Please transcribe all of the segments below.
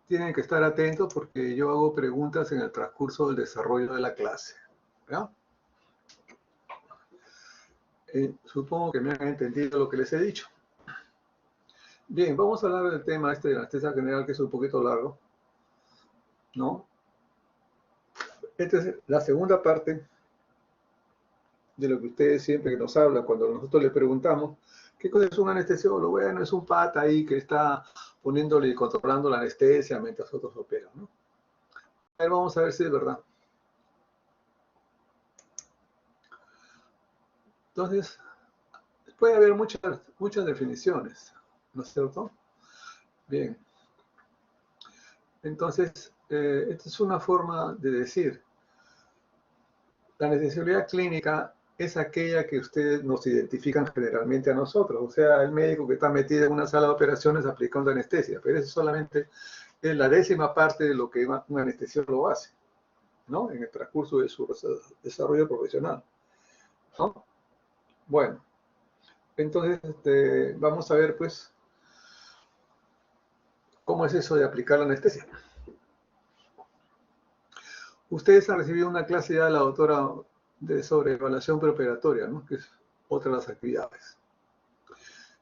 tienen que estar atentos porque yo hago preguntas en el transcurso del desarrollo de la clase. ¿Ya? Supongo que me han entendido lo que les he dicho. Bien, vamos a hablar del tema de la anestesia general, que es un poquito largo, ¿no? Esta es la segunda parte de lo que ustedes siempre nos hablan cuando nosotros les preguntamos ¿qué cosa es un anestesiólogo? Bueno, es un pata ahí que está poniéndole y controlando la anestesia mientras otros operan, ¿no? A ver, vamos a ver si es verdad. Entonces, puede haber muchas definiciones, ¿no es cierto? Bien. Entonces, esta es una forma de decir. La anestesiología clínica es aquella que ustedes nos identifican generalmente a nosotros, o sea, el médico que está metido en una sala de operaciones aplicando anestesia, pero eso solamente es la 10ª parte de lo que un anestesiólogo hace, ¿no? En el transcurso de su desarrollo profesional, ¿no? Bueno, entonces vamos a ver, pues, cómo es eso de aplicar la anestesia. Ustedes han recibido una clase ya de la doctora sobre evaluación preoperatoria, ¿no? Que es otra de las actividades.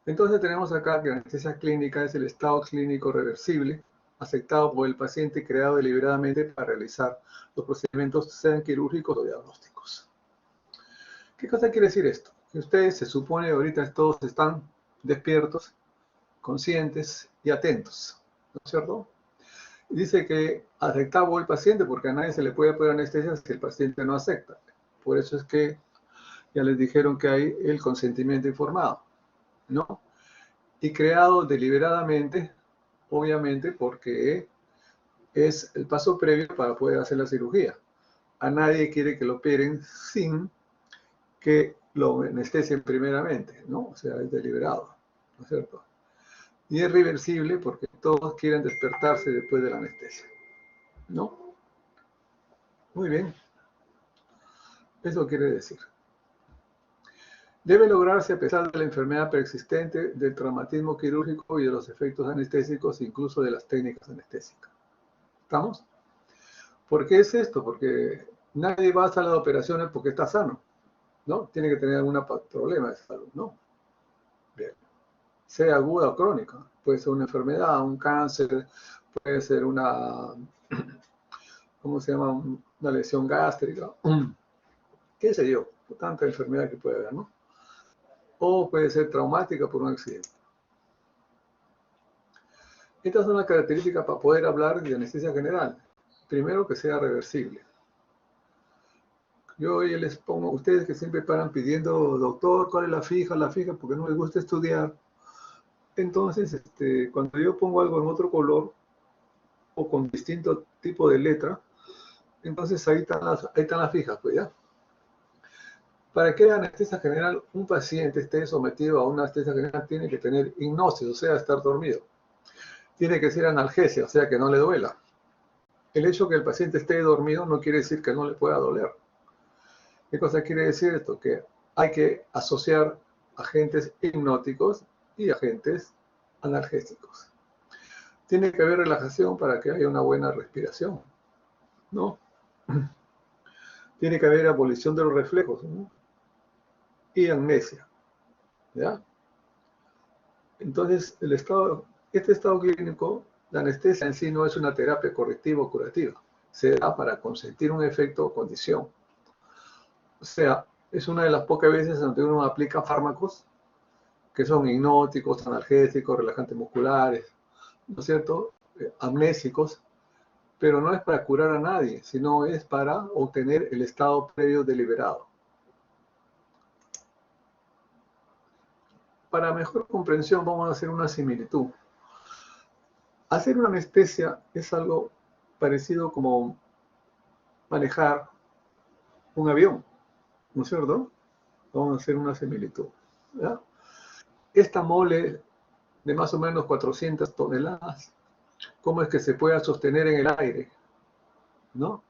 Entonces tenemos acá que la anestesia clínica es el estado clínico reversible aceptado por el paciente y creado deliberadamente para realizar los procedimientos, sean quirúrgicos o diagnósticos. ¿Qué cosa quiere decir esto? Que ustedes se supone ahorita todos están despiertos, conscientes y atentos, ¿no es cierto? Y dice que aceptado por el paciente porque a nadie se le puede poner anestesia si el paciente no acepta. Por eso es que ya les dijeron que hay el consentimiento informado, ¿no? Y creado deliberadamente, obviamente, porque es el paso previo para poder hacer la cirugía. A nadie quiere que lo operen sin que lo anestesien primeramente, ¿no? O sea, es deliberado, ¿no es cierto? Y es reversible porque todos quieren despertarse después de la anestesia, ¿no? Muy bien. Eso quiere decir. Debe lograrse a pesar de la enfermedad preexistente, del traumatismo quirúrgico y de los efectos anestésicos, incluso de las técnicas anestésicas. ¿Estamos? ¿Por qué es esto? Porque nadie va a salir de operaciones porque está sano, ¿no? Tiene que tener algún problema de salud, ¿no? Bien. Sea aguda o crónica. Puede ser una enfermedad, un cáncer, puede ser una, ¿cómo se llama? Una lesión gástrica, qué sé yo, tanta enfermedad que puede haber, ¿no? O puede ser traumática por un accidente. Estas son las características para poder hablar de anestesia general. Primero, que sea reversible. Yo hoy les pongo, ustedes que siempre paran pidiendo, doctor, ¿cuál es la fija, porque no les gusta estudiar? Entonces, cuando yo pongo algo en otro color o con distinto tipo de letra, entonces ahí están las fijas, pues ya. Para que la anestesia general, un paciente esté sometido a una anestesia general tiene que tener hipnosis, o sea, estar dormido. Tiene que ser analgesia, o sea, que no le duela. El hecho de que el paciente esté dormido no quiere decir que no le pueda doler. ¿Qué cosa quiere decir esto? Que hay que asociar agentes hipnóticos y agentes analgésicos. Tiene que haber relajación para que haya una buena respiración, ¿no? Tiene que haber abolición de los reflejos, ¿no? Y amnesia, ¿ya? Entonces, este estado clínico, la anestesia en sí no es una terapia correctiva o curativa. Se da para consentir un efecto o condición. O sea, es una de las pocas veces donde uno aplica fármacos que son hipnóticos, analgésicos, relajantes musculares, ¿no es cierto? Amnésicos, pero no es para curar a nadie, sino es para obtener el estado previo deliberado. Para mejor comprensión vamos a hacer una similitud. Hacer una anestesia es algo parecido como manejar un avión, ¿no es cierto? Vamos a hacer una similitud, ¿ya? Esta mole de más o menos 400 toneladas, ¿cómo es que se pueda sostener en el aire? ¿No?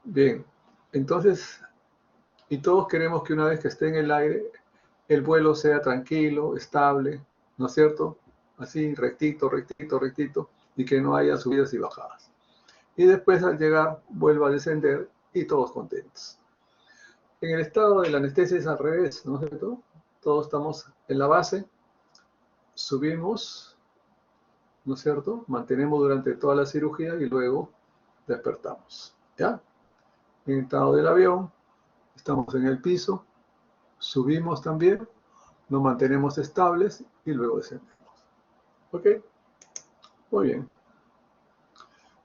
Bien, entonces, y todos queremos que una vez que esté en el aire, el vuelo sea tranquilo, estable, ¿no es cierto? así rectito, rectito, rectito, y que no haya subidas y bajadas. Y después al llegar vuelva a descender y todos contentos. En el estado de la anestesia es al revés, ¿no es cierto? Todos estamos en la base, subimos, ¿no es cierto? Mantenemos durante toda la cirugía y luego despertamos, ¿ya? En el estado del avión, estamos en el piso, subimos también, nos mantenemos estables y luego descendemos. ¿Ok? Muy bien.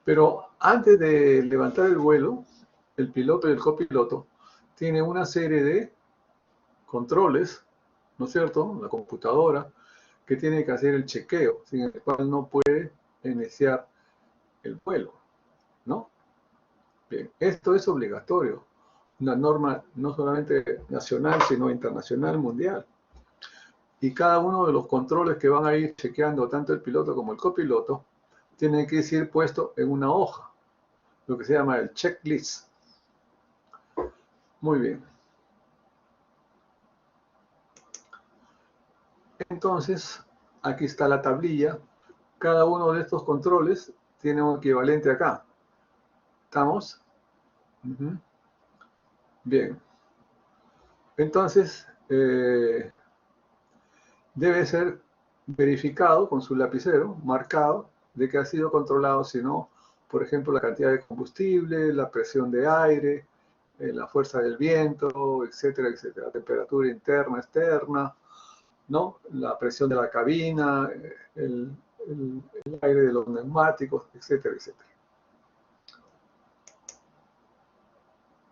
Pero antes de levantar el vuelo, el piloto y el copiloto tienen una serie de controles, ¿no es cierto? La computadora, que tiene que hacer el chequeo, sin el cual no puede iniciar el vuelo, ¿no? Bien, esto es obligatorio, una norma no solamente nacional, sino internacional, mundial. Y cada uno de los controles que van a ir chequeando tanto el piloto como el copiloto, tienen que ir puesto en una hoja, lo que se llama el checklist. Muy bien. Entonces, aquí está la tablilla. Cada uno de estos controles tiene un equivalente acá. ¿Estamos? Bien. Entonces, debe ser verificado con su lapicero, marcado, de que ha sido controlado, si no, por ejemplo, la cantidad de combustible, la presión de aire, la fuerza del viento, etcétera, etcétera, temperatura interna, externa, ¿no? La presión de la cabina, el aire de los neumáticos, etcétera, etcétera.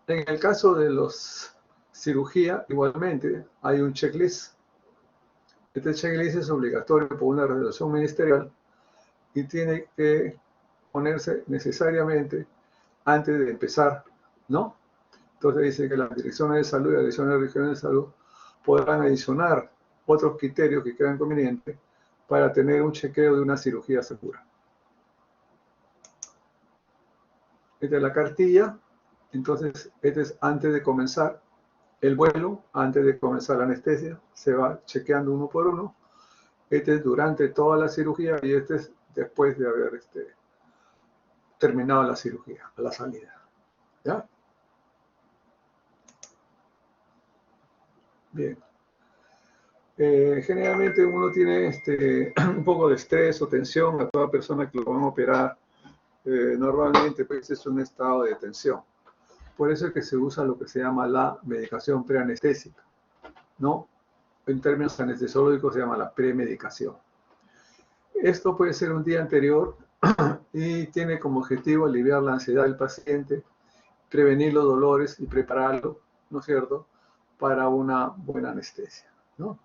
En el caso de los cirugía, igualmente, hay un checklist. Este checklist es obligatorio por una resolución ministerial y tiene que ponerse necesariamente antes de empezar, ¿no? Entonces dice que las direcciones de salud y las direcciones regionales de salud podrán adicionar otros criterios que crean convenientes para tener un chequeo de una cirugía segura. Esta es la cartilla. Entonces, este es antes de comenzar el vuelo, antes de comenzar la anestesia. Se va chequeando uno por uno. Este es durante toda la cirugía y este es después de haber terminado la cirugía, a la salida. ¿Ya? Bien. Generalmente uno tiene un poco de estrés o tensión a toda persona que lo van a operar. Normalmente pues es un estado de tensión. Por eso es que se usa lo que se llama la medicación preanestésica, ¿no? En términos anestesiológicos se llama la premedicación. Esto puede ser un día anterior y tiene como objetivo aliviar la ansiedad del paciente, prevenir los dolores y prepararlo, ¿no es cierto?, para una buena anestesia, ¿no?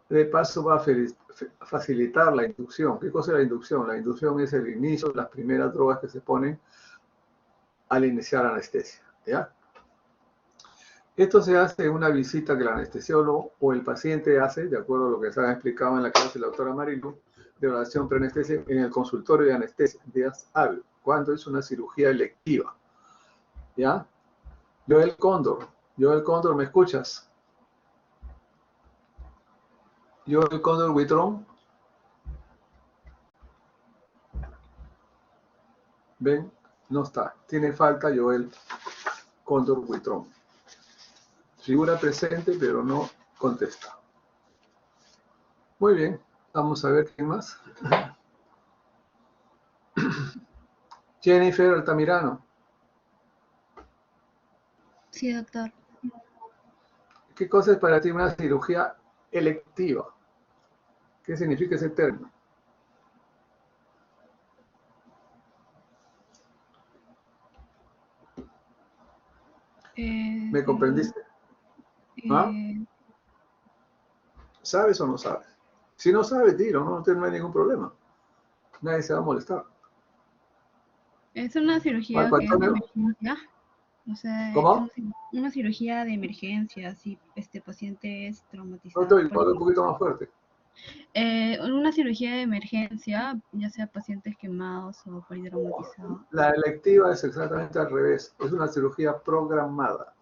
De paso va a facilitar la inducción. ¿Qué cosa es la inducción? La inducción es el inicio de las primeras drogas que se ponen al iniciar la anestesia, ¿ya? Esto se hace en una visita que el anestesiólogo o el paciente hace, de acuerdo a lo que se ha explicado en la clase de la doctora Marilu, de evaluación preanestesia en el consultorio de anestesia, días hábiles, cuando es una cirugía electiva, ¿ya? Joel Cóndor, ¿me escuchas? Joel Cóndor Huitrón. ¿Ven? No está. Tiene falta Joel Cóndor Huitrón. Figura presente, pero no contesta. Muy bien. Vamos a ver quién más. Jennifer Altamirano. Sí, doctor. ¿Qué cosa es para ti una cirugía electiva? ¿Qué significa ese término? ¿Me comprendiste? ¿Ah? ¿Sabes o no sabes? Si no sabes, dilo, no hay ningún problema. Nadie se va a molestar. Es una cirugía Marco que es de Antonio, emergencia. O sea, es ¿cómo? una cirugía de emergencia si este paciente es No traumatizado estoy, por... un poquito más fuerte. Una cirugía de emergencia, ya sea pacientes quemados o politraumatizados. La electiva es exactamente al revés. Es una cirugía programada,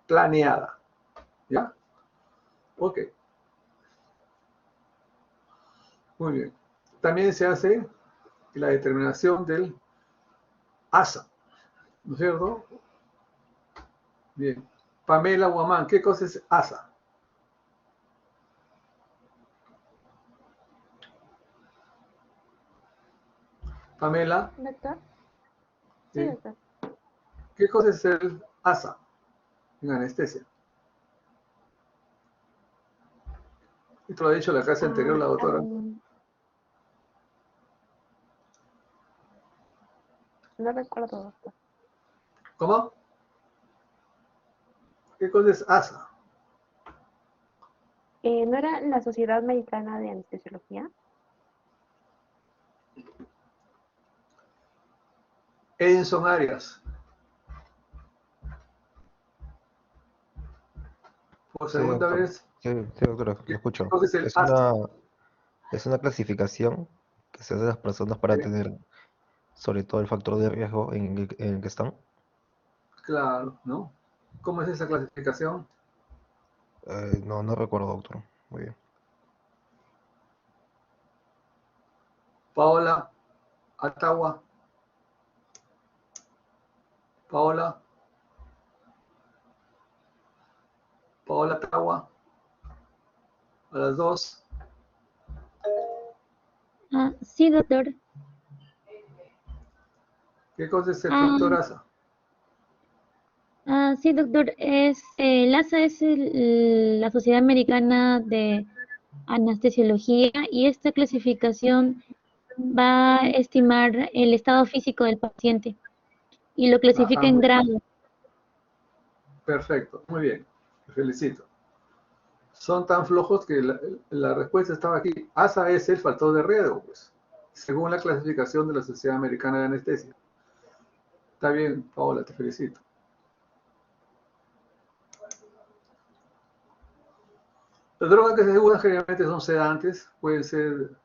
planeada. ¿Ya? Ok. Muy bien. También se hace la determinación del ASA, ¿no es cierto? Bien. Pamela Guamán, ¿qué cosa es ASA? Pamela, ¿Doctor? Sí, ¿sí? doctor. ¿Qué cosa es el ASA en anestesia? Esto lo ha dicho la clase anterior la doctora. No recuerdo, doctor. ¿Cómo? ¿Qué cosa es ASA? ¿No era la Sociedad Americana de Anestesiología? Edinson Arias, por Sí, segunda doctor. vez, Sí, sí, doctor, lo ¿qué escucho. cosa es el Es ASA? una clasificación que se hace a las personas para ¿Sí? tener sobre todo el factor de riesgo en el que están. Claro, ¿no? ¿Cómo es esa clasificación? No, no recuerdo, doctor. Muy bien. Paola Atagua. Paola Atagua. A las dos. Sí, doctor. ¿Qué cosa es el Ah, factor ASA? sí, doctor. LASA es la Sociedad Americana de Anestesiología y esta clasificación va a estimar el estado físico del paciente y lo clasifica Ajá, en muy bien. grados. Perfecto, muy bien. Te felicito. Son tan flojos que la respuesta estaba aquí. ASA es el factor de riesgo, pues, según la clasificación de la Sociedad Americana de Anestesia. Está bien, Paola, te felicito. Las drogas que se usan generalmente son sedantes, pueden ser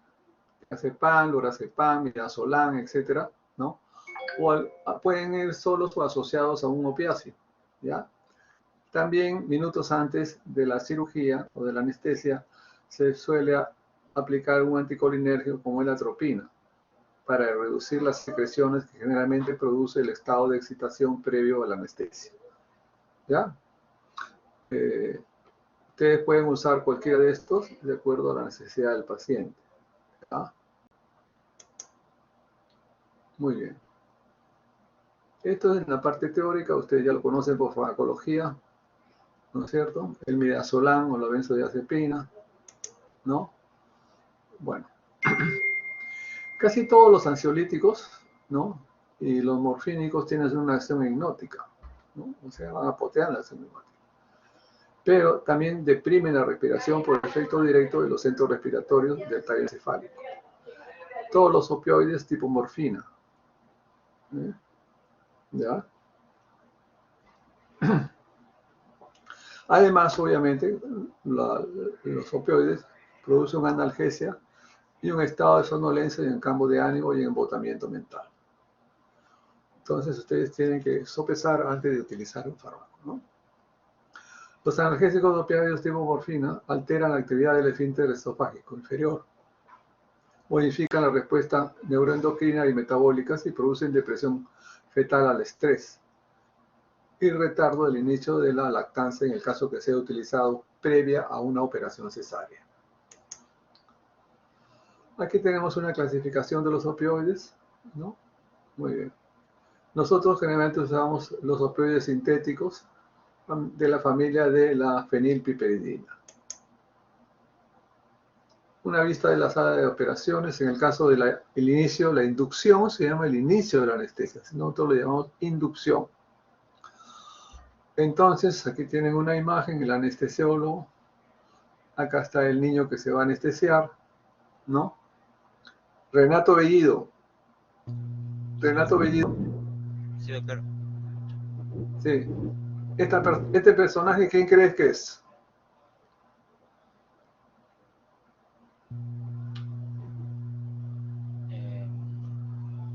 diazepam, lorazepam, midazolam, etcétera, ¿no? O pueden ir solos o asociados a un opiáceo, ¿ya? También minutos antes de la cirugía o de la anestesia se suele aplicar un anticolinérgico como la atropina para reducir las secreciones que generalmente produce el estado de excitación previo a la anestesia. ¿Ya? Ustedes pueden usar cualquiera de estos de acuerdo a la necesidad del paciente. ¿Ya? Muy bien. Esto es en la parte teórica, ustedes ya lo conocen por farmacología, ¿no es cierto? El midazolam o la benzodiazepina, ¿no? Bueno, casi todos los ansiolíticos, ¿no? Y los morfínicos tienen una acción hipnótica, ¿no? O sea, van a potear la acción hipnótica. Pero también deprimen la respiración por efecto directo de los centros respiratorios del tallo encefálico. Todos los opioides tipo morfina, ¿eh? ¿Ya? Además, obviamente, los opioides producen una analgesia y un estado de somnolencia y un cambio de ánimo y embotamiento mental. Entonces, ustedes tienen que sopesar antes de utilizar un fármaco, ¿no? Los analgésicos opiáceos tipo morfina alteran la actividad del esfínter esofágico inferior, modifican la respuesta neuroendocrina y metabólicas y producen depresión fetal al estrés y retardo del inicio de la lactancia en el caso que sea utilizado previa a una operación cesárea. Aquí tenemos una clasificación de los opioides, ¿no? Muy bien. Nosotros generalmente usamos los opioides sintéticos de la familia de la fenilpiperidina. Una vista de la sala de operaciones, en el caso del inicio, la inducción se llama el inicio de la anestesia, nosotros lo llamamos inducción. Entonces, aquí tienen una imagen, el anestesiólogo, acá está el niño que se va a anestesiar, ¿no? Renato Bellido. Renato Bellido. Sí, doctor. Sí. Este personaje, ¿quién crees que es?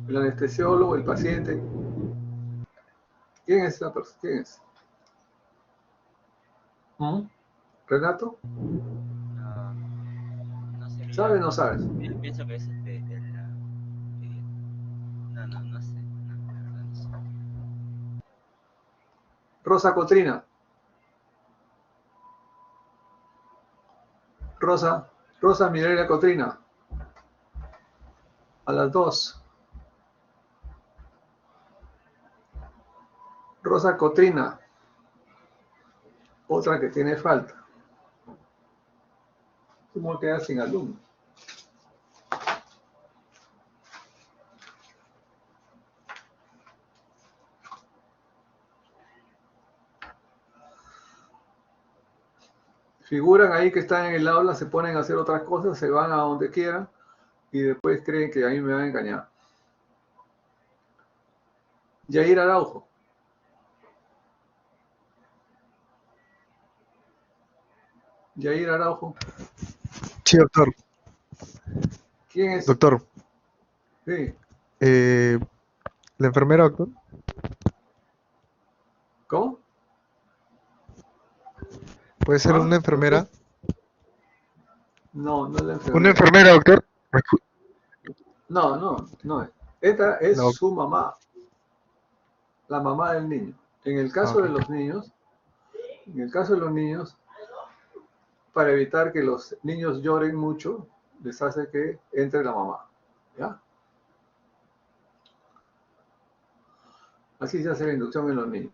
El anestesiólogo, el paciente. ¿Quién es esa persona? ¿Quién es? ¿Mm? ¿Renato? No sé. ¿Sabes o no sabes? Pienso que es no sé. No, la verdad no sé. Rosa Cotrina. Rosa Mireia Cotrina. A las 2. Rosa Cotrina. Otra que tiene falta. ¿Cómo queda sin alumno? Figuran ahí que están en el aula, se ponen a hacer otras cosas, se van a donde quieran y después creen que a mí me van a engañar. Yair Araujo. Yair Araujo. Sí, doctor. ¿Quién es? Doctor, Sí. la enfermera, doctor. ¿Cómo? ¿Puede ser una enfermera? No, no es la enfermera. ¿Una enfermera, doctor? No es. Esta es No. su mamá, la mamá del niño. En el caso Ok. de los niños, para evitar que los niños lloren mucho, les hace que entre la mamá. ¿Ya? Así se hace la inducción en los niños.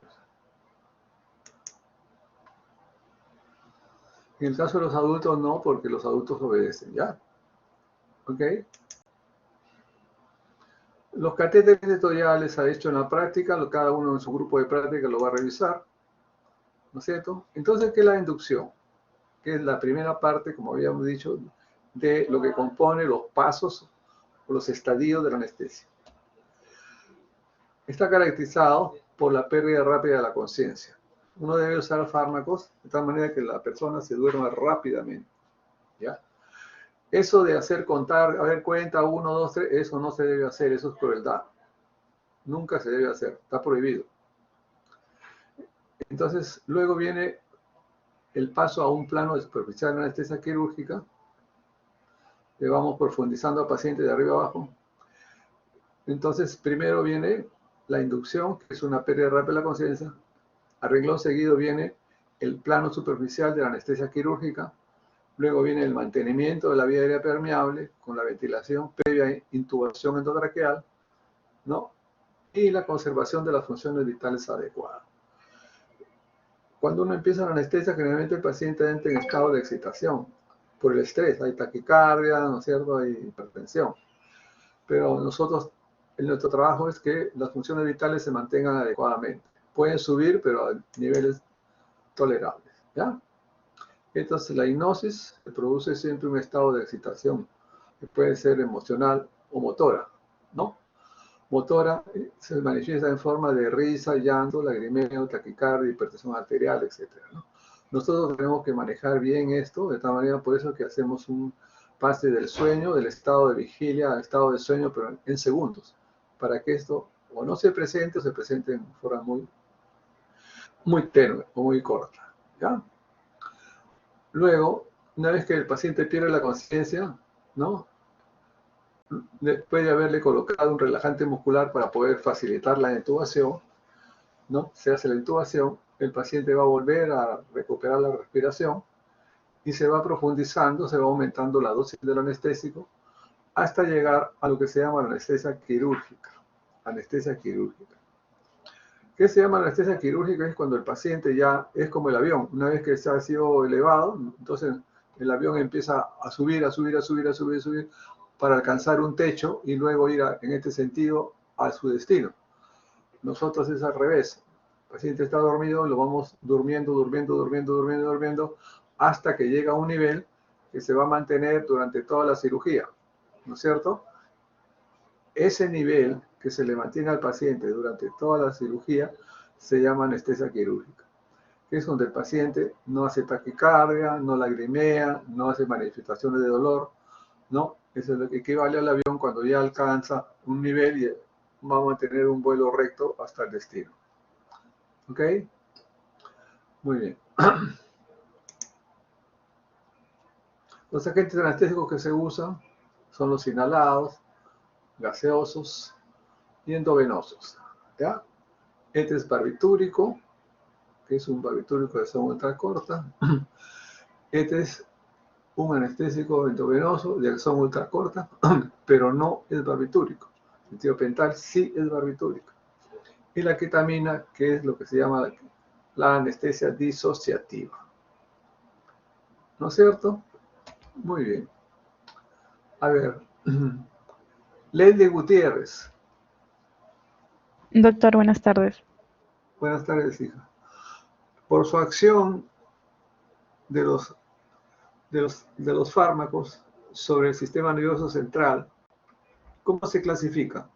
En el caso de los adultos no, porque los adultos obedecen. ¿Ya? ¿Ok? Los catéteres esto ya les ha hecho en la práctica, cada uno en su grupo de práctica lo va a revisar, ¿no es cierto? Entonces, ¿qué es la inducción? Que es la primera parte, como habíamos dicho, de lo que compone los pasos o los estadios de la anestesia. Está caracterizado por la pérdida rápida de la conciencia. Uno debe usar fármacos de tal manera que la persona se duerma rápidamente, ¿ya? Eso de hacer contar, a ver, cuenta 1, 2, 3, eso no se debe hacer, eso es crueldad. Nunca se debe hacer, está prohibido. Entonces, luego viene el paso a un plano de superficial de anestesia quirúrgica. Le vamos profundizando al paciente de arriba abajo. Entonces, primero viene la inducción, que es una pérdida rápida de la conciencia. A renglón seguido viene el plano superficial de la anestesia quirúrgica. Luego viene el mantenimiento de la vía aérea permeable con la ventilación previa a intubación endotraqueal, ¿no? Y la conservación de las funciones vitales adecuadas. Cuando uno empieza la anestesia, generalmente el paciente entra en estado de excitación por el estrés. Hay taquicardia, ¿no es cierto? Hay hipertensión. Pero nosotros, en nuestro trabajo es que las funciones vitales se mantengan adecuadamente. Pueden subir, pero a niveles tolerables, ¿ya? Entonces, la hipnosis produce siempre un estado de excitación, que puede ser emocional o motora, ¿no? Motora se manifiesta en forma de risa, llanto, lagrimeo, taquicardia, hipertensión arterial, etc., ¿no? Nosotros tenemos que manejar bien esto, de tal manera, por eso que hacemos un pase del sueño, del estado de vigilia al estado de sueño, pero en segundos, para que esto o no se presente o se presente en forma muy tenue o muy corta, ¿ya? Luego, una vez que el paciente pierde la conciencia, ¿no? Después de haberle colocado un relajante muscular para poder facilitar la intubación, ¿no? Se hace la intubación, el paciente va a volver a recuperar la respiración y se va profundizando, se va aumentando la dosis del anestésico hasta llegar a lo que se llama la anestesia quirúrgica. Anestesia quirúrgica. ¿Qué se llama anestesia quirúrgica? Es cuando el paciente ya es como el avión. Una vez que se ha sido elevado, entonces el avión empieza a subir, a subir, a subir, a subir, a subir, para alcanzar un techo y luego ir en este sentido a su destino. Nosotros es al revés. El paciente está dormido, lo vamos durmiendo, durmiendo, durmiendo, durmiendo, durmiendo, hasta que llega a un nivel que se va a mantener durante toda la cirugía, ¿no es cierto? Ese nivel que se le mantiene al paciente durante toda la cirugía se llama anestesia quirúrgica, que es donde el paciente no hace taquicardia, no lagrimea, no hace manifestaciones de dolor, ¿no? Eso es lo que equivale al avión cuando ya alcanza un nivel y va a mantener un vuelo recto hasta el destino. ¿Ok? Muy bien. Los agentes anestésicos que se usan son los inhalados, gaseosos y endovenosos. ¿Ya? Este es barbitúrico, que es un barbitúrico de acción ultracorta. Este es un anestésico endovenoso de acción ultracorta, pero no es barbitúrico. El tiopental sí es barbitúrico. Y la ketamina, que es lo que se llama la anestesia disociativa. ¿No es cierto? Muy bien. A ver, Leslie Gutiérrez. Doctor, buenas tardes. Buenas tardes, hija. Por su acción de los fármacos sobre el sistema nervioso central, ¿cómo se clasifica?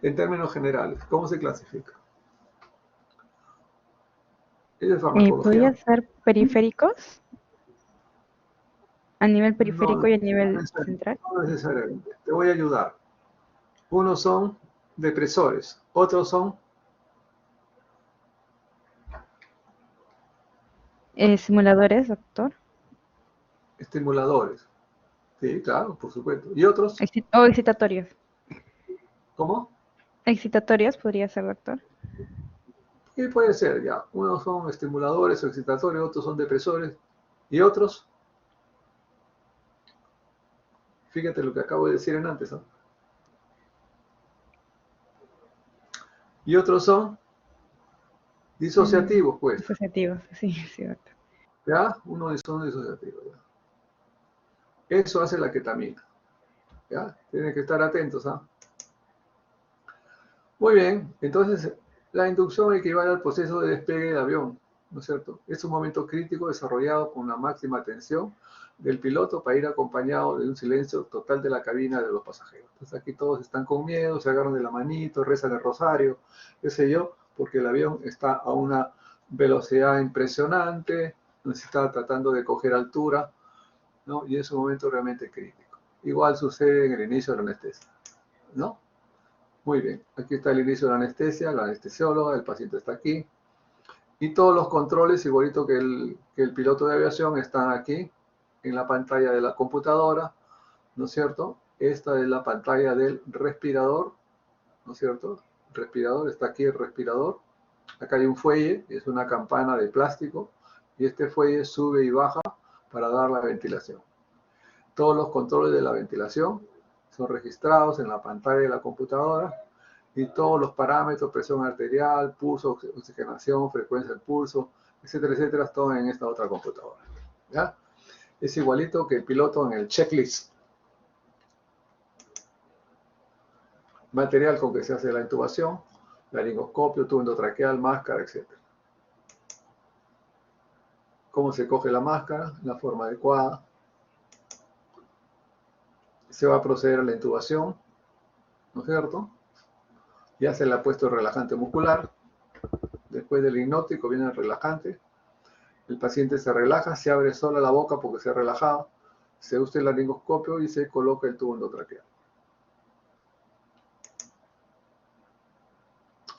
En términos generales, ¿cómo se clasifica? Es farmacología. ¿Podría ser periféricos? ¿A nivel periférico No, y a nivel no central? No necesariamente. Te voy a ayudar. Unos son depresores, otros son ¿Simuladores, doctor? estimuladores. Sí, claro, por supuesto. ¿Y otros? ¿O excitatorios? ¿Cómo? ¿Excitatorios podría ser, doctor? Y puede ser, ya. Unos son estimuladores o excitatorios, otros son depresores. ¿Y otros? Fíjate lo que acabo de decir en antes, ¿no? Y otros son disociativos, pues. Disociativos, sí, sí, doctor. ¿Ya? Uno son disociativos. ¿Ya? Eso hace la ketamina. ¿Ya? Tienen que estar atentos, ¿ah? Muy bien, entonces la inducción equivale al proceso de despegue del avión, ¿no es cierto? Es un momento crítico desarrollado con la máxima atención del piloto para ir acompañado de un silencio total de la cabina de los pasajeros. Entonces aquí todos están con miedo, se agarran de la manito, rezan el rosario, qué sé yo, porque el avión está a una velocidad impresionante, no se está tratando de coger altura, ¿no? Y es un momento realmente crítico. Igual sucede en el inicio de la anestesia, ¿no? Muy bien, aquí está el inicio de la anestesia, la anestesióloga, el paciente está aquí. Y todos los controles, igualito que el piloto de aviación, están aquí en la pantalla de la computadora, ¿no es cierto? Esta es la pantalla del respirador, ¿no es cierto? El respirador, está aquí el respirador. Acá hay un fuelle, es una campana de plástico, y este fuelle sube y baja para dar la ventilación. Todos los controles de la ventilación son registrados en la pantalla de la computadora y todos los parámetros, presión arterial, pulso, oxigenación, frecuencia del pulso, etcétera, etcétera, todo en esta otra computadora. ¿Ya? Es igualito que el piloto en el checklist. Material con que se hace la intubación, laringoscopio, tubo endotraqueal, máscara, etcétera. Cómo se coge la máscara, la forma adecuada. Se va a proceder a la intubación, ¿no es cierto? Ya se le ha puesto el relajante muscular. Después del hipnótico viene el relajante. El paciente se relaja, se abre sola la boca porque se ha relajado. Se usa el laringoscopio y se coloca el tubo endotraqueal.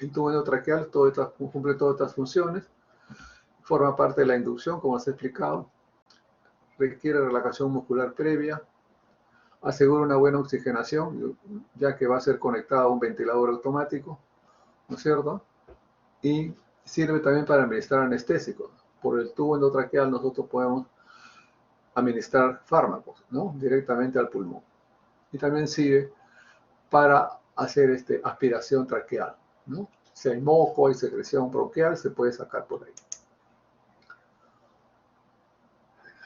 El tubo endotraqueal cumple todas estas funciones. Forma parte de la inducción, como se ha explicado. Requiere relajación muscular previa. Asegura una buena oxigenación, ya que va a ser conectado a un ventilador automático, ¿no es cierto? Y sirve también para administrar anestésicos. Por el tubo endotraqueal nosotros podemos administrar fármacos, ¿no? Directamente al pulmón. Y también sirve para hacer aspiración traqueal, ¿no? Si hay moco, hay secreción bronquial, se puede sacar por ahí.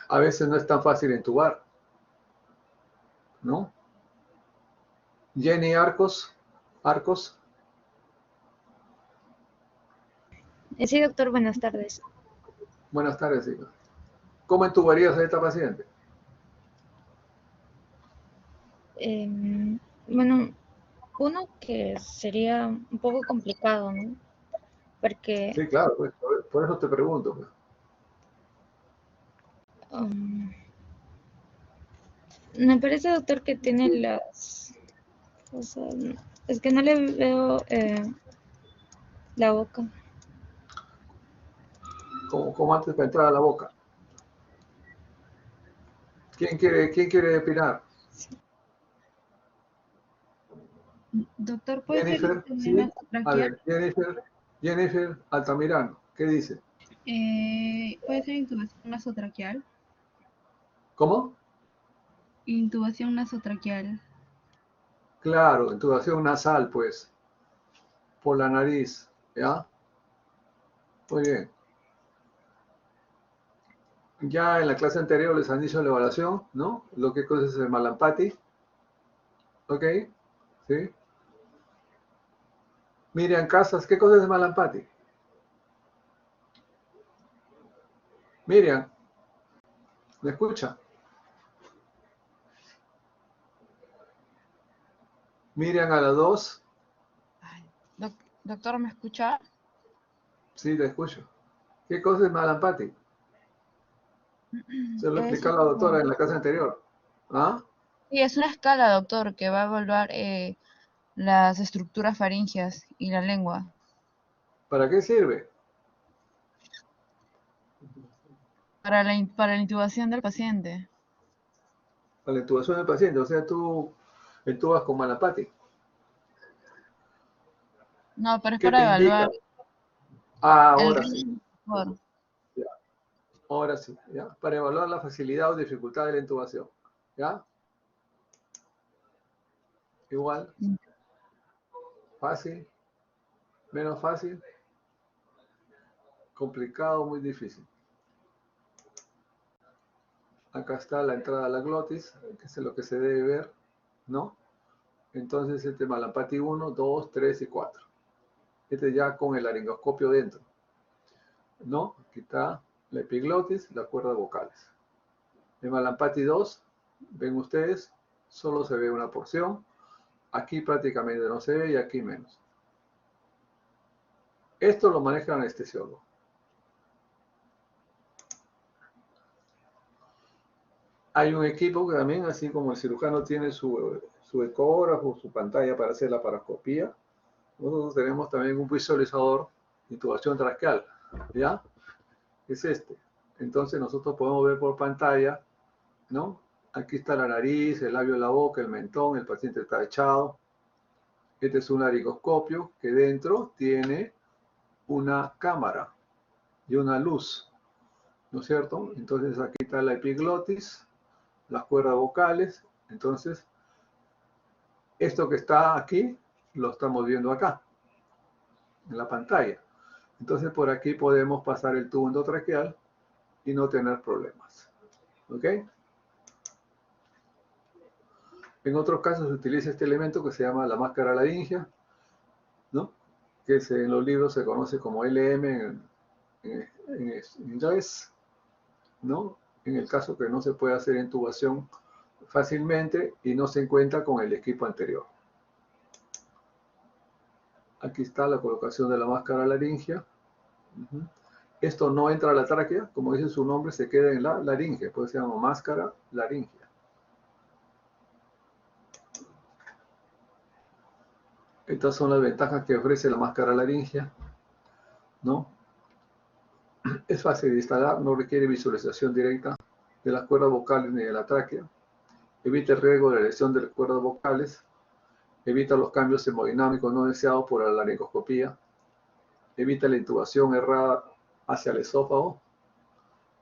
A veces no es tan fácil intubar, ¿no? Jenny Arcos. Sí, doctor, buenas tardes. Buenas tardes, hija. ¿Cómo intubarías a esta paciente? Bueno, uno que sería un poco complicado, ¿no? Porque Sí, claro, pues, por eso te pregunto. Pues. Me parece, doctor, que tiene las... O sea, es que no le veo la boca. como antes para entrar a la boca. ¿Quién quiere opinar? Doctor, ¿puede ser Jennifer, este, sí. A nasotraqueal? ver, Jennifer Altamirano, ¿qué dice? ¿Puede ser intubación nasotraqueal? ¿Cómo? Intubación nasotraqueal. Claro, intubación nasal, pues, por la nariz, ¿ya? Muy bien. Ya en la clase anterior les han dicho la evaluación, ¿no? Lo que cosa es el Malampati. ¿Ok? ¿Sí? Miriam Casas, ¿qué cosa es el Malampati? Miriam, ¿me escucha? Miriam a la 2. Doctor, ¿me escucha? Sí, te escucho. ¿Qué cosa es Malampati? Se lo explicó la doctora en la clase anterior. ¿Ah? Sí, es una escala, doctor, que va a evaluar las estructuras faríngeas y la lengua. ¿Para qué sirve? Para la intubación del paciente. Para la intubación del paciente. O sea, tú intubas con Malampati. No, pero es ¿Qué para te indica? evaluar Ah, el ahora sí. ritmo. Doctor. Ya. Ahora sí, ¿ya? Para evaluar la facilidad o dificultad de la intubación. ¿Ya? Igual. Fácil. Menos fácil. Complicado, muy difícil. Acá está la entrada a la glotis, que es lo que se debe ver, ¿no? Entonces este Malampati 1, 2, 3 y 4. Este ya con el laringoscopio dentro, ¿no? Aquí está la epiglotis, las cuerdas vocales. El Malampati 2, ven ustedes, solo se ve una porción. Aquí prácticamente no se ve y aquí menos. Esto lo maneja el anestesiólogo. Hay un equipo que también, así como el cirujano tiene su ecógrafo, su pantalla para hacer la paroscopía, nosotros tenemos también un visualizador de intubación traqueal, ¿ya? Es este. Entonces nosotros podemos ver por pantalla, ¿no? Aquí está la nariz, el labio de la boca, el mentón, el paciente está echado. Este es un laringoscopio que dentro tiene una cámara y una luz, ¿no es cierto? Entonces aquí está la epiglotis, las cuerdas vocales. Entonces, esto que está aquí, lo estamos viendo acá, en la pantalla. Entonces, por aquí podemos pasar el tubo endotraqueal y no tener problemas. ¿Ok? En otros casos se utiliza este elemento que se llama la máscara laringia, ¿no? Que en los libros se conoce como LM en inglés, ¿no? En el caso que no se puede hacer intubación fácilmente y no se encuentra con el equipo anterior. Aquí está la colocación de la máscara laringia. Esto no entra a la tráquea, como dice su nombre, se queda en la laringe, pues se llama máscara laringia. Estas son las ventajas que ofrece la máscara laringia, ¿no? Es fácil de instalar, no requiere visualización directa de las cuerdas vocales ni de la tráquea. Evita el riesgo de la lesión de las cuerdas vocales. Evita los cambios hemodinámicos no deseados por la laringoscopía. Evita la intubación errada hacia el esófago.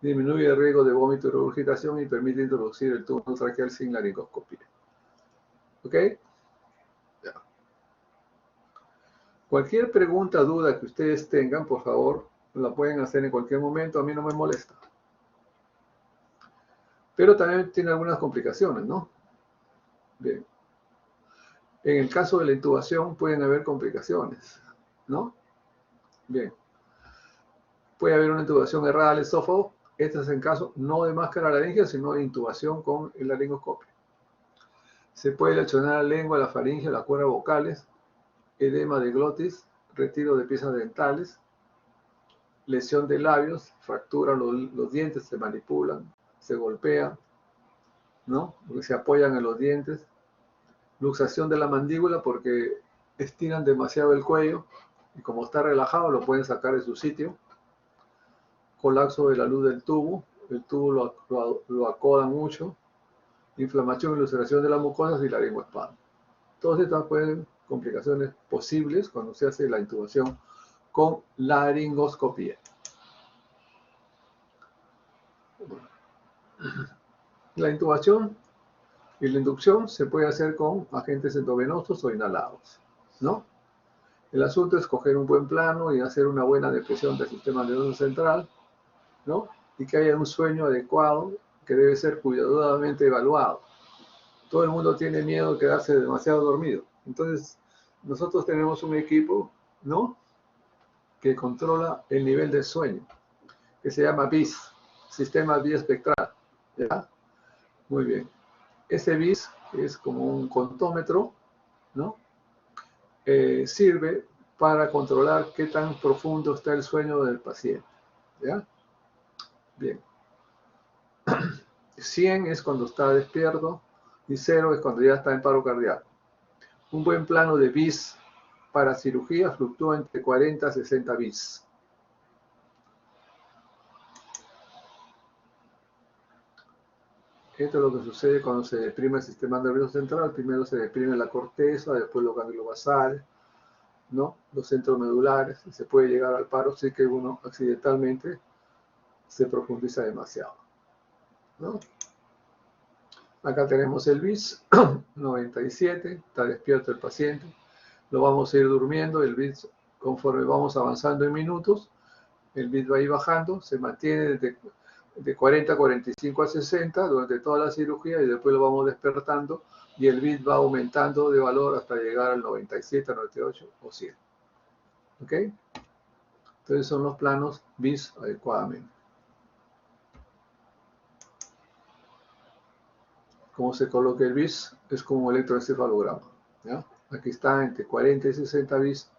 Disminuye el riesgo de vómito y regurgitación y permite introducir el tubo traqueal sin laringoscopía. ¿Ok? Ya. Cualquier pregunta, duda que ustedes tengan, por favor, la pueden hacer en cualquier momento, a mí no me molesta. Pero también tiene algunas complicaciones, ¿no? Bien. En el caso de la intubación pueden haber complicaciones, ¿no? Bien. Puede haber una intubación errada al esófago. Este es en caso no de máscara laringia, sino de intubación con el laringoscopio. Se puede lesionar la lengua, la faringe, las cuerdas vocales, edema de glotis, retiro de piezas dentales, lesión de labios, fractura los dientes, se manipulan, se golpean, ¿no? Porque se apoyan en los dientes. Luxación de la mandíbula porque estiran demasiado el cuello y como está relajado lo pueden sacar de su sitio. colapso de la luz del tubo, el tubo lo acoda mucho, inflamación y ulceración de las mucosas y laringoespasmo. Todas estas pueden complicaciones posibles cuando se hace la intubación con laringoscopía. La intubación y la inducción se puede hacer con agentes endovenosos o inhalados, ¿no? El asunto es coger un buen plano y hacer una buena depresión del sistema nervioso central, ¿no? Y que haya un sueño adecuado que debe ser cuidadosamente evaluado. Todo el mundo tiene miedo de quedarse demasiado dormido. Entonces, nosotros tenemos un equipo, ¿no?, que controla el nivel de sueño, que se llama BIS, Sistema Biespectral, ¿ya? Muy bien. Ese BIS, que es como un contómetro, ¿no?, sirve para controlar qué tan profundo está el sueño del paciente, ¿ya? Bien. 100 es cuando está despierto y 0 es cuando ya está en paro cardíaco. Un buen plano de BIS para cirugía fluctúa entre 40 a 60 BIS. Esto es lo que sucede cuando se deprime el sistema nervioso central. Primero se deprime la corteza, después los ganglios basales, ¿no?, los centros medulares, y se puede llegar al paro si que uno accidentalmente se profundiza demasiado, ¿no? Acá tenemos el BIS 97, está despierto el paciente, lo vamos a ir durmiendo, el BIS conforme vamos avanzando en minutos, el BIS va a ir bajando, se mantiene de 40 a 45 a 60 durante toda la cirugía y después lo vamos despertando y el BIS va aumentando de valor hasta llegar al 97, 98 o 100. ¿Ok? Entonces son los planos BIS adecuadamente. Cómo se coloca el BIS es como un electroencefalograma, ¿ya? Aquí está entre 40 y 60 BIS,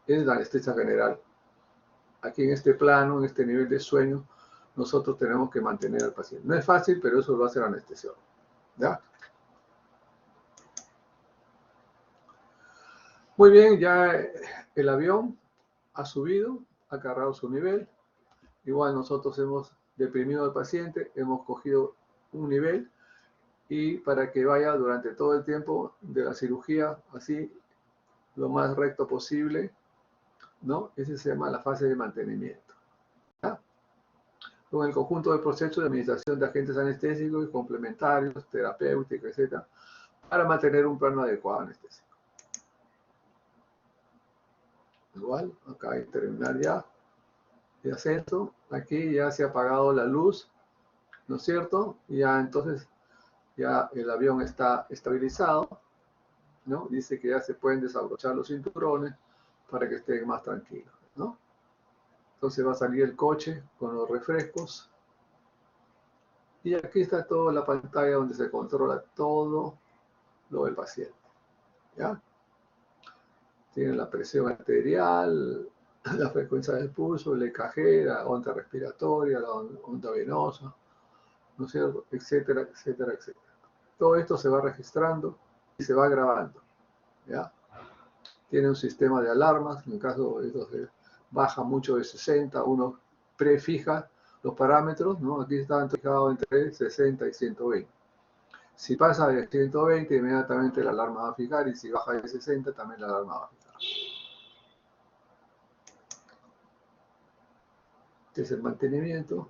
es la anestesia general. Aquí en este plano, en este nivel de sueño, nosotros tenemos que mantener al paciente. No es fácil, pero eso lo hace el anestesiólogo, ¿ya? Muy bien, ya el avión ha subido, ha agarrado su nivel. Igual nosotros hemos deprimido al paciente, hemos cogido un nivel y para que vaya durante todo el tiempo de la cirugía así lo más recto posible, ¿no? Ese se llama la fase de mantenimiento, ¿ya? Con el conjunto del proceso de administración de agentes anestésicos y complementarios, terapéuticos, etc., para mantener un plano adecuado anestésico. Igual, acá hay que terminar ya de ascenso. Aquí ya se ha apagado la luz, ¿no es cierto? Y ya entonces ya el avión está estabilizado, ¿no? Dice que ya se pueden desabrochar los cinturones para que estén más tranquilos, ¿no? Entonces va a salir el coche con los refrescos. Y aquí está toda la pantalla donde se controla todo lo del paciente, ¿ya? Tiene la presión arterial, la frecuencia del pulso, el EKG, la onda respiratoria, la onda venosa, ¿no es cierto? Etcétera, etcétera, etcétera. Todo esto se va registrando y se va grabando, ¿ya? Tiene un sistema de alarmas, en el caso de esto se baja mucho de 60, uno prefija los parámetros, ¿no? Aquí están fijados entre 60 y 120. Si pasa de 120, inmediatamente la alarma va a fijar, y si baja de 60, también la alarma va a fijar. Este es el mantenimiento,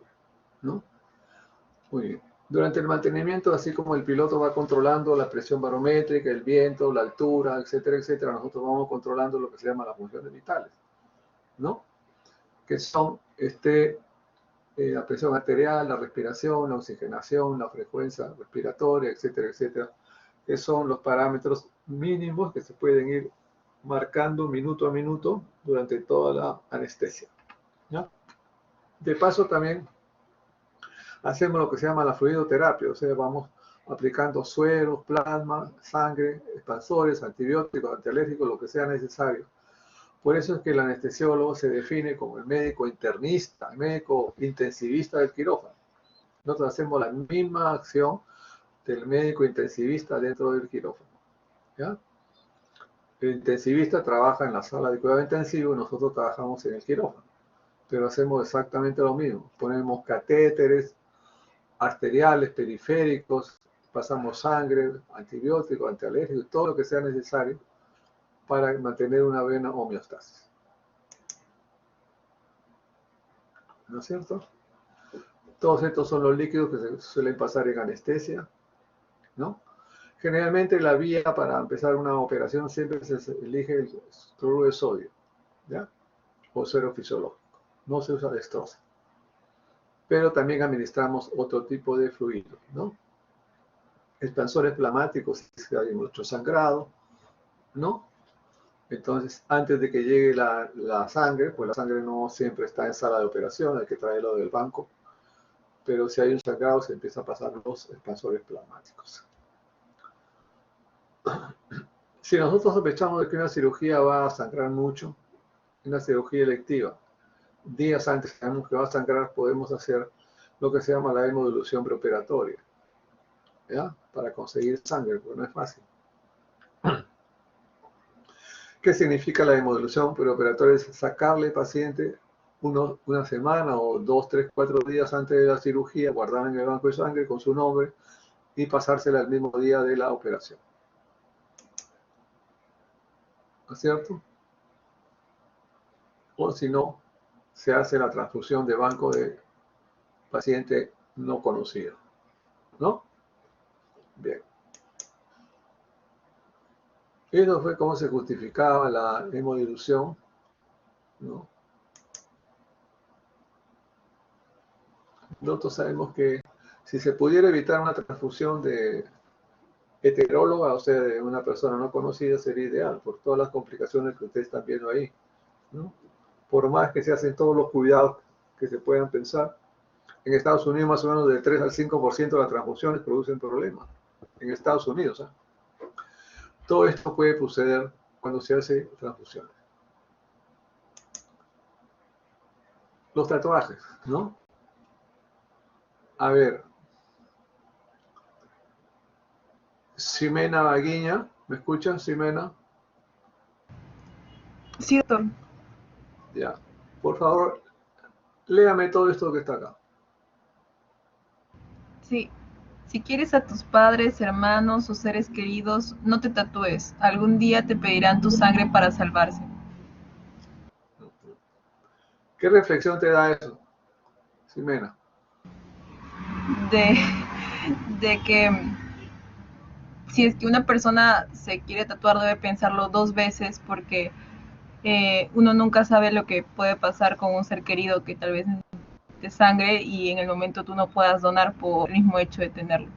¿no? Muy bien. Durante el mantenimiento, así como el piloto va controlando la presión barométrica, el viento, la altura, etcétera, etcétera, nosotros vamos controlando lo que se llama las funciones vitales, ¿no? Que son la presión arterial, la respiración, la oxigenación, la frecuencia respiratoria, etcétera, etcétera, que son los parámetros mínimos que se pueden ir marcando minuto a minuto durante toda la anestesia, ¿no? De paso también hacemos lo que se llama la fluidoterapia, o sea, vamos aplicando sueros, plasma, sangre, expansores, antibióticos, antialérgicos, lo que sea necesario. Por eso es que el anestesiólogo se define como el médico internista, el médico intensivista del quirófano. Nosotros hacemos la misma acción del médico intensivista dentro del quirófano, ¿ya? El intensivista trabaja en la sala de cuidado intensivo y nosotros trabajamos en el quirófano. pero hacemos exactamente lo mismo. Ponemos catéteres arteriales, periféricos, pasamos sangre, antibióticos, antialérgicos, todo lo que sea necesario para mantener una buena homeostasis. ¿No es cierto? Todos estos son los líquidos que se suelen pasar en anestesia, ¿no? Generalmente la vía para empezar una operación siempre se elige el cloruro de sodio, ¿ya? O suero fisiológico. No se usa dextrosa. Pero también administramos otro tipo de fluido, ¿no? Expansores plasmáticos, si hay mucho sangrado, ¿no? Entonces, antes de que llegue la sangre, pues la sangre no siempre está en sala de operación, hay que traerlo del banco, pero si hay un sangrado se empieza a pasar los expansores plasmáticos. Si nosotros sospechamos de que una cirugía va a sangrar mucho, una cirugía electiva, días antes sabemos que va a sangrar, podemos hacer lo que se llama la hemodilución preoperatoria, ¿ya? Para conseguir sangre, porque no es fácil. ¿Qué significa la hemodilución preoperatoria? Es sacarle al paciente una semana o 2, 3, 4 días antes de la cirugía, guardar en el banco de sangre con su nombre y pasársela el mismo día de la operación. ¿No es cierto? O si no, se hace la transfusión de banco de paciente no conocido. ¿No? Bien. Eso fue cómo se justificaba la hemodilución, ¿no? Nosotros sabemos que si se pudiera evitar una transfusión de heteróloga, o sea, de una persona no conocida, sería ideal, por todas las complicaciones que ustedes están viendo ahí, ¿no? Por más que se hacen todos los cuidados que se puedan pensar, en Estados Unidos más o menos del 3 al 5% de las transfusiones producen problemas. En Estados Unidos, ¿eh? Todo esto puede suceder cuando se hace transfusiones. Los tatuajes, ¿no? A ver. Ximena Baguiña, ¿me escuchan, Ximena? Sí, doctor. Ya. Por favor, léame todo esto que está acá. Sí. Si quieres a tus padres, hermanos o seres queridos, no te tatúes. Algún día te pedirán tu sangre para salvarse. ¿Qué reflexión te da eso, Ximena? De que si es que una persona se quiere tatuar, debe pensarlo 2 veces porque uno nunca sabe lo que puede pasar con un ser querido que tal vez necesite sangre y en el momento tú no puedas donar por el mismo hecho de tenerlo.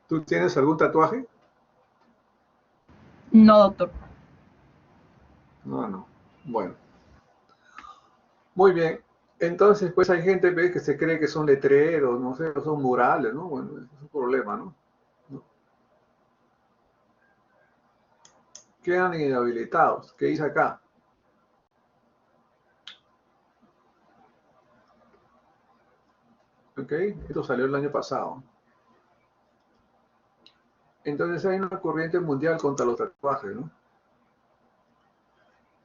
¿Tú tienes algún tatuaje? No, doctor. No. Bueno. Muy bien. Entonces, pues hay gente que se cree que son letreros, no sé, son murales, ¿no? Bueno, es un problema, ¿no? Quedan inhabilitados. ¿Qué dice acá? Ok, esto salió el año pasado. Entonces hay una corriente mundial contra los tatuajes, ¿no?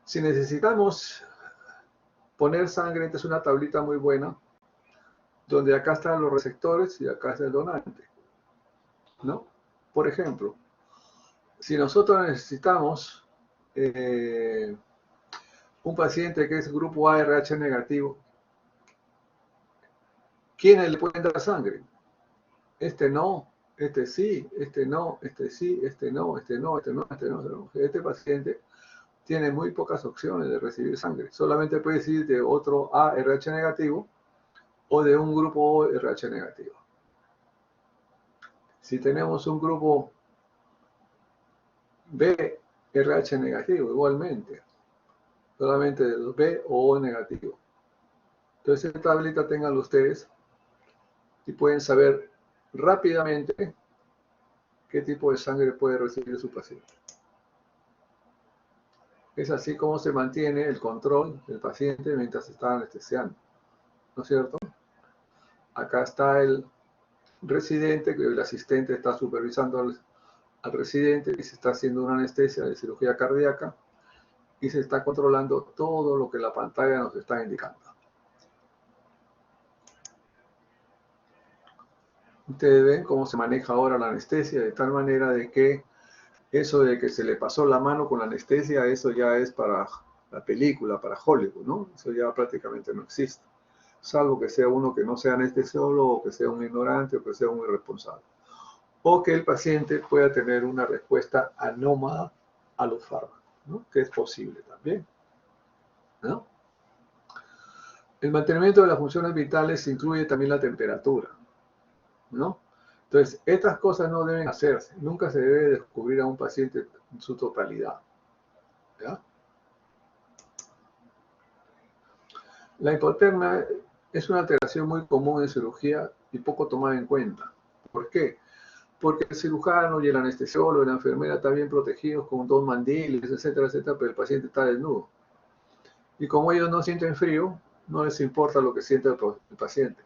Si necesitamos poner sangre, esta es una tablita muy buena, donde acá están los receptores y acá está el donante, ¿no? Por ejemplo, si nosotros necesitamos un paciente que es grupo A RH negativo, ¿quiénes le pueden dar sangre? Este no, este sí, este no, este sí, este no, este no, este no, este no, este no. Este paciente tiene muy pocas opciones de recibir sangre. Solamente puede recibir de otro A RH negativo o de un grupo O RH negativo. Si tenemos un grupo B RH negativo, igualmente, solamente de los B o O negativo. Entonces, esta tablita tenganlo ustedes y pueden saber rápidamente qué tipo de sangre puede recibir su paciente. Es así como se mantiene el control del paciente mientras se está anestesiando, ¿no es cierto? Acá está el residente, que el asistente está supervisando al residente y se está haciendo una anestesia de cirugía cardíaca. y se está controlando todo lo que la pantalla nos está indicando. Ustedes ven cómo se maneja ahora la anestesia de tal manera de que eso de que se le pasó la mano con la anestesia, eso ya es para la película, para Hollywood, ¿no? Eso ya prácticamente no existe. Salvo que sea uno que no sea anestesiólogo, o que sea un ignorante, o que sea un irresponsable. O que el paciente pueda tener una respuesta anómala a los fármacos, ¿no? Que es posible también, ¿no? El mantenimiento de las funciones vitales incluye también la temperatura, ¿no? Entonces, estas cosas no deben hacerse. Nunca se debe descubrir a un paciente en su totalidad, ¿ya? La hipotermia es una alteración muy común en cirugía y poco tomada en cuenta. ¿Por qué? Porque el cirujano y el anestesiólogo y la enfermera están bien protegidos con 2 mandiles, etcétera, etcétera, pero el paciente está desnudo. Y como ellos no sienten frío, no les importa lo que siente el paciente.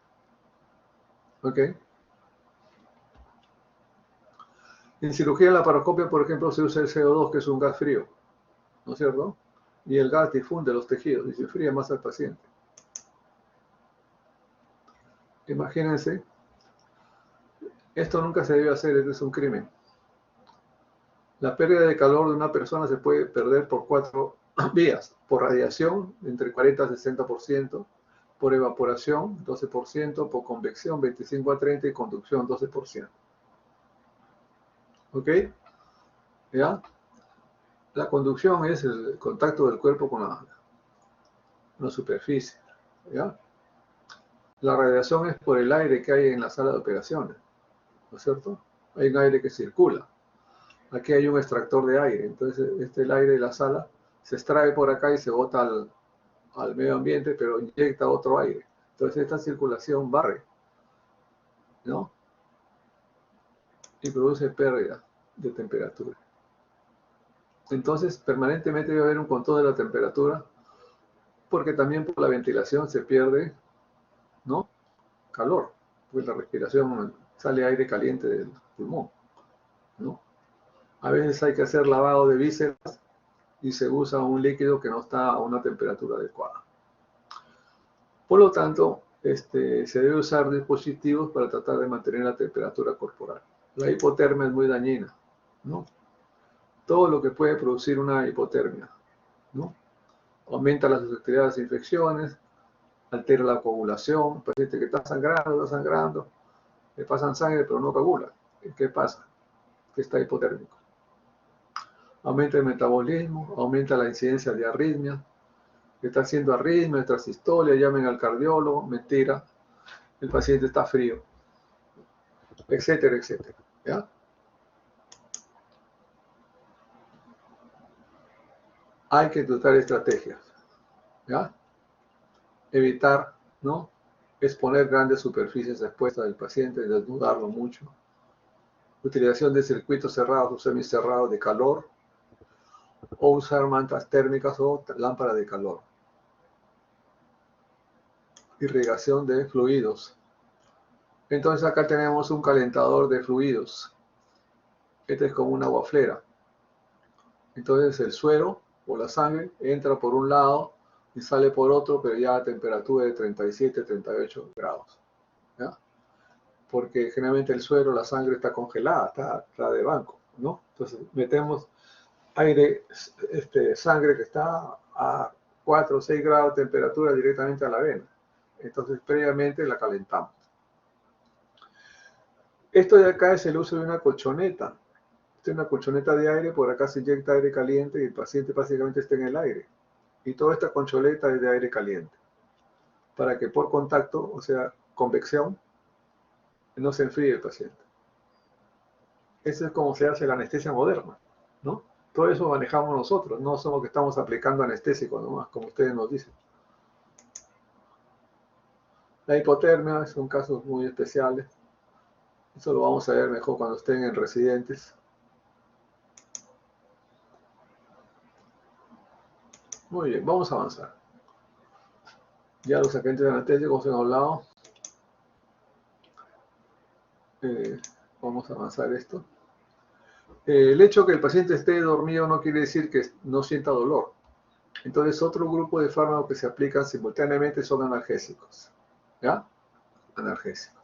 ¿Ok? En cirugía laparoscópica, por ejemplo, se usa el CO2, que es un gas frío, ¿no es cierto? Y el gas difunde los tejidos y se enfría más al paciente. Imagínense, esto nunca se debe hacer, esto es un crimen. La pérdida de calor de una persona se puede perder por 4 vías. Por radiación, entre 40 y 60%, por evaporación, 12%, por convección, 25 a 30% y conducción, 12%. ¿Ok? ¿Ya? La conducción es el contacto del cuerpo con la superficie. ¿Ya? La radiación es por el aire que hay en la sala de operaciones, ¿no es cierto? Hay un aire que circula. Aquí hay un extractor de aire, entonces el aire de la sala se extrae por acá y se bota al medio ambiente, pero inyecta otro aire. Entonces esta circulación barre, ¿no? Y produce pérdida de temperatura. Entonces permanentemente debe haber un control de la temperatura, porque también por la ventilación se pierde, ¿no? Calor, pues la respiración sale aire caliente del pulmón, ¿no? A veces hay que hacer lavado de vísceras y se usa un líquido que no está a una temperatura adecuada. Por lo tanto, se debe usar dispositivos para tratar de mantener la temperatura corporal. La hipotermia es muy dañina, ¿no? Todo lo que puede producir una hipotermia, ¿no? Aumenta la susceptibilidad a las infecciones, altera la coagulación, el paciente que está sangrando, le pasan sangre pero no coagula. ¿Qué pasa? Que está hipotérmico. Aumenta el metabolismo, aumenta la incidencia de arritmia, está haciendo arritmia, trasistolia, llamen al cardiólogo, mentira, el paciente está frío, etcétera, etcétera. ¿Ya? Hay que tratar estrategias, ¿ya? Evitar, ¿no? Exponer grandes superficies expuestas del paciente, desnudarlo mucho. Utilización de circuitos cerrados o semicerrados de calor, o usar mantas térmicas o lámparas de calor. Irrigación de fluidos. Entonces acá tenemos un calentador de fluidos. Este es como una guaflera. Entonces el suero o la sangre entra por un lado y sale por otro, pero ya a temperatura de 37, 38 grados. ¿Ya? Porque generalmente el suero, la sangre está congelada, está de banco, ¿no? Entonces metemos aire, sangre que está a 4 o 6 grados de temperatura directamente a la vena. Entonces previamente la calentamos. Esto de acá es el uso de una colchoneta. Esta es una colchoneta de aire, por acá se inyecta aire caliente y el paciente básicamente está en el aire. Y toda esta colchoneta es de aire caliente. Para que por contacto, o sea, convección, no se enfríe el paciente. Eso es como se hace la anestesia moderna, ¿no? Todo eso manejamos nosotros, no somos que estamos aplicando anestésicos nomás, como ustedes nos dicen. La hipotermia son casos muy especiales. Eso lo vamos a ver mejor cuando estén en residentes. Muy bien, vamos a avanzar. Ya los agentes anestésicos han hablado. Vamos a avanzar esto. El hecho que el paciente esté dormido no quiere decir que no sienta dolor. Entonces, otro grupo de fármacos que se aplican simultáneamente son analgésicos. ¿Ya? Analgésicos.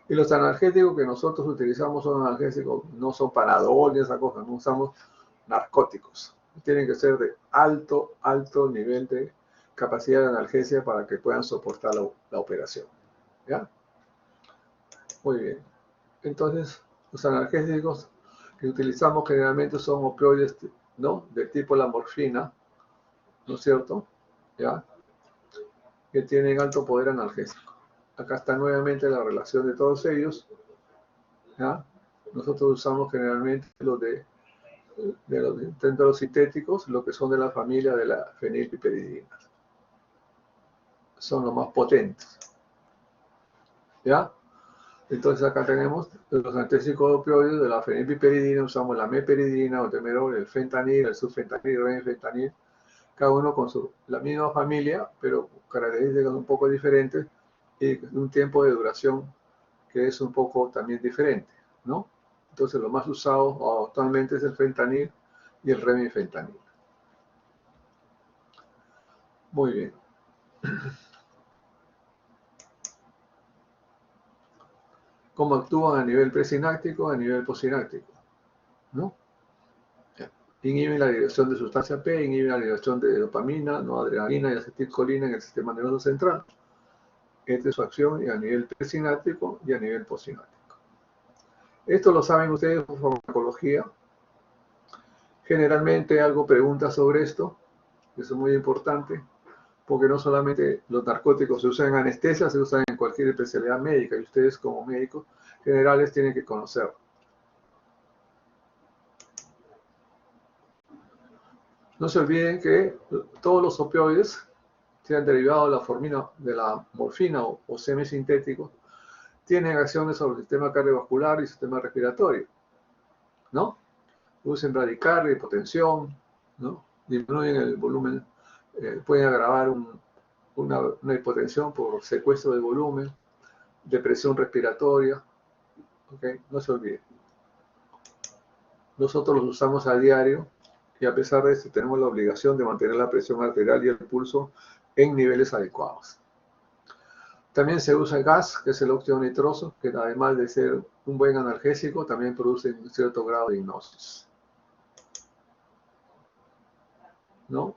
Y los analgésicos que nosotros utilizamos son analgésicos, no son Panadol ni esa cosa, no usamos narcóticos. Tienen que ser de alto nivel de capacidad de analgesia para que puedan soportar la operación. ¿Ya? Muy bien. Entonces, los analgésicos que utilizamos generalmente son opioides, ¿no? De tipo la morfina, ¿no es cierto? ¿Ya? Que tienen alto poder analgésico. Acá está nuevamente la relación de todos ellos. ¿Ya? Nosotros usamos generalmente los de los sintéticos, lo que son de la familia de la fenilpiperidina. Son los más potentes. ¿Ya? Entonces acá tenemos los analgésicos opioides de la fenilpiperidina, usamos la meperidina, o temerol, el fentanil, el sulfentanil, el remifentanil, cada uno con la misma familia, pero características un poco diferentes y un tiempo de duración que es un poco también diferente, ¿no? Entonces lo más usado actualmente es el fentanil y el remifentanil. Muy bien. ¿Cómo actúan a nivel presináptico, a nivel postsináptico? ¿No? Inhiben la liberación de sustancia P, inhiben la liberación de dopamina, noradrenalina y acetilcolina en el sistema nervioso central. Esta es su acción a nivel presináptico y a nivel postsináptico. Esto lo saben ustedes por farmacología. Generalmente algo pregunta sobre esto. Eso es muy importante, porque no solamente los narcóticos se usan en anestesia, se usan en cualquier especialidad médica, y ustedes como médicos generales tienen que conocerlo. No se olviden que todos los opioides, sean derivados de la morfina o semisintéticos, tienen acciones sobre el sistema cardiovascular y el sistema respiratorio, ¿no? Producen bradicardia, hipotensión, ¿no? Disminuyen el volumen, pueden agravar una hipotensión por secuestro de volumen, depresión respiratoria, ¿ok? No se olviden. Nosotros los usamos a diario y a pesar de eso tenemos la obligación de mantener la presión arterial y el pulso en niveles adecuados. También se usa el gas, que es el óxido nitroso, que además de ser un buen analgésico, también produce un cierto grado de hipnosis, ¿no?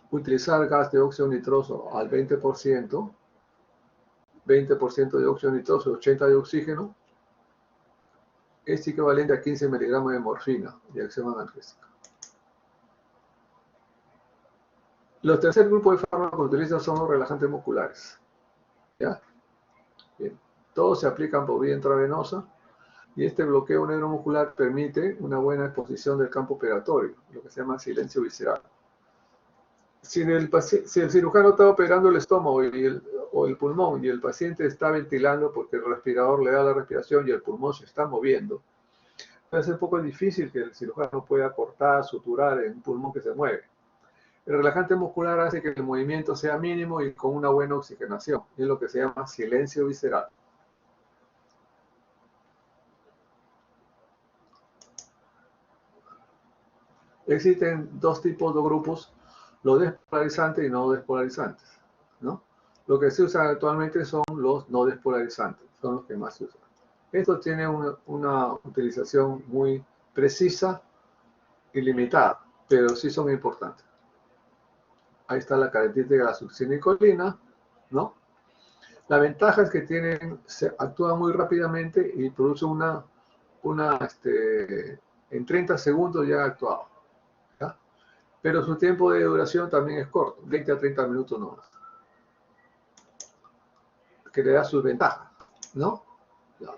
Utilizar gas de óxido nitroso al 20% de óxido nitroso y 80% de oxígeno, es equivalente a 15 miligramos de morfina de acción analgésica. Los tercer grupo de fármacos que utilizan son los relajantes musculares. ¿Ya? Bien. Todos se aplican por vía intravenosa y este bloqueo neuromuscular permite una buena exposición del campo operatorio, lo que se llama silencio visceral. Si el cirujano está operando el estómago o el pulmón y el paciente está ventilando porque el respirador le da la respiración y el pulmón se está moviendo, puede ser un poco difícil que el cirujano pueda cortar, suturar en un pulmón que se mueve. El relajante muscular hace que el movimiento sea mínimo y con una buena oxigenación. Es lo que se llama silencio visceral. Existen dos tipos de grupos, los despolarizantes y no despolarizantes, ¿no? Lo que se usa actualmente son los no despolarizantes, son los que más se usan. Estos tienen una utilización muy precisa y limitada, pero sí son importantes. Ahí está la característica de la succinicolina, ¿no? La ventaja es que actúan muy rápidamente y producen en 30 segundos ya ha actuado, ¿ya? Pero su tiempo de duración también es corto, 20 a 30 minutos nomás, que le da sus ventajas, ¿no? Ya.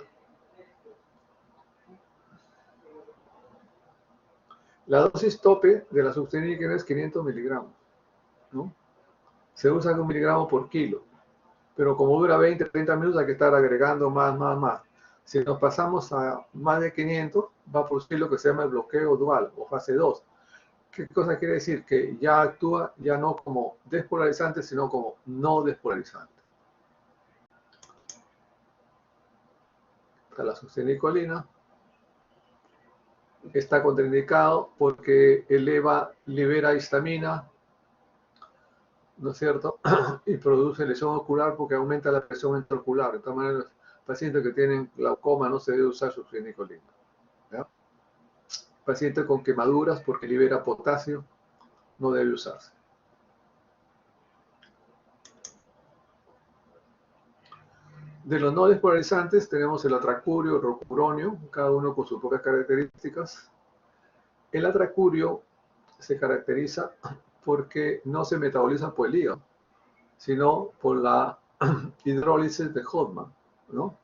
La dosis tope de la succinicolina es 500 miligramos, ¿no? Se usa 1 miligramo por kilo, pero como dura 20, 30 minutos hay que estar agregando más. Si nos pasamos a más de 500, va a producir lo que se llama el bloqueo dual o fase 2. ¿Qué cosa quiere decir? Que ya actúa ya no como despolarizante, sino como no despolarizante. Está la succinicolina. Está contraindicado porque libera histamina, ¿no es cierto? Y produce lesión ocular porque aumenta la presión intraocular. De todas maneras, los pacientes que tienen glaucoma no se debe usar sufrinicolina. ¿Ya? Paciente con quemaduras porque libera potasio no debe usarse. De los no despolarizantes tenemos el atracurio, el rocuronio, cada uno con sus propias características. El atracurio se caracteriza porque no se metaboliza por el hígado, sino por la hidrólisis de Hodgman, ¿no?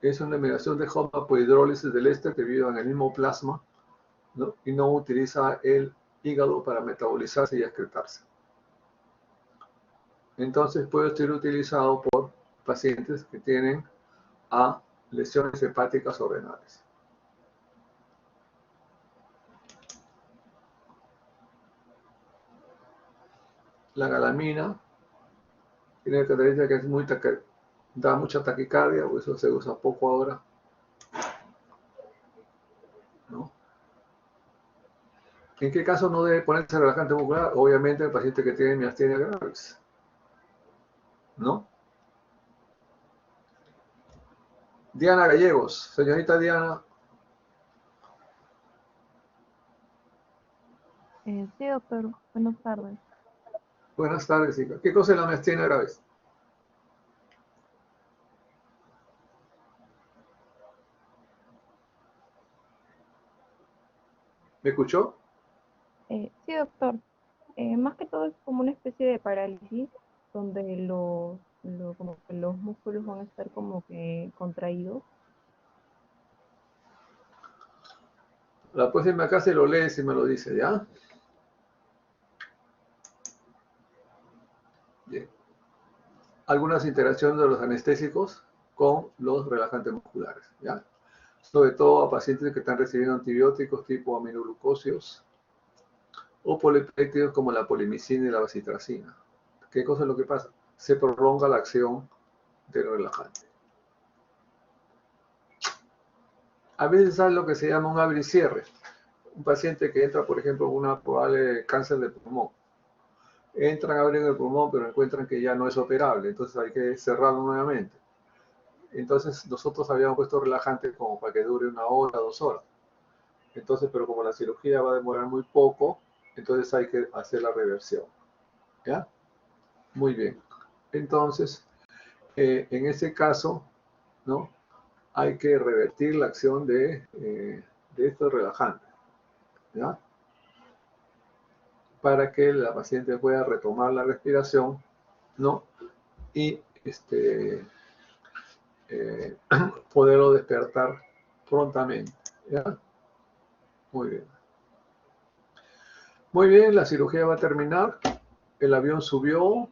Es una mediación de Hodgman por hidrólisis del éster que vive en el mismo plasma, ¿no? Y no utiliza el hígado para metabolizarse y excretarse. Entonces puede ser utilizado por pacientes que tienen lesiones hepáticas o renales. La galamina tiene la característica que es da mucha taquicardia, por eso se usa poco ahora, ¿no? ¿En qué caso no debe ponerse relajante muscular? Obviamente el paciente que tiene miastenia gravis, ¿no? Diana Gallegos, señorita Diana. Sí, doctor. Buenas tardes. Buenas tardes, hija. ¿Qué cosa es la miastenia gravis? ¿Me escuchó? Sí, doctor. Más que todo es como una especie de parálisis donde como que los músculos van a estar como que contraídos. La puedes irme acá, se lo lees y me lo dice, ¿ya? Bien. Algunas interacciones de los anestésicos con los relajantes musculares, ¿ya? Sobre todo a pacientes que están recibiendo antibióticos tipo aminoglucósidos o polipéptidos como la polimicina y la bacitracina. ¿Qué cosa es lo que pasa? Se prolonga la acción del relajante. A veces hay lo que se llama un abre y cierre. Un paciente que entra, por ejemplo, con una probable cáncer de pulmón. Entran, abren el pulmón, pero encuentran que ya no es operable, entonces hay que cerrarlo nuevamente. Entonces nosotros habíamos puesto relajante como para que dure 1 hora, 2 horas. Entonces, pero como la cirugía va a demorar muy poco, entonces hay que hacer la reversión. ¿Ya? Muy bien. Entonces, en ese caso, ¿no? Hay que revertir la acción de estos relajantes, ¿ya? Para que la paciente pueda retomar la respiración, ¿no? Y poderlo despertar prontamente, ¿ya? Muy bien. Muy bien, la cirugía va a terminar. El avión subió,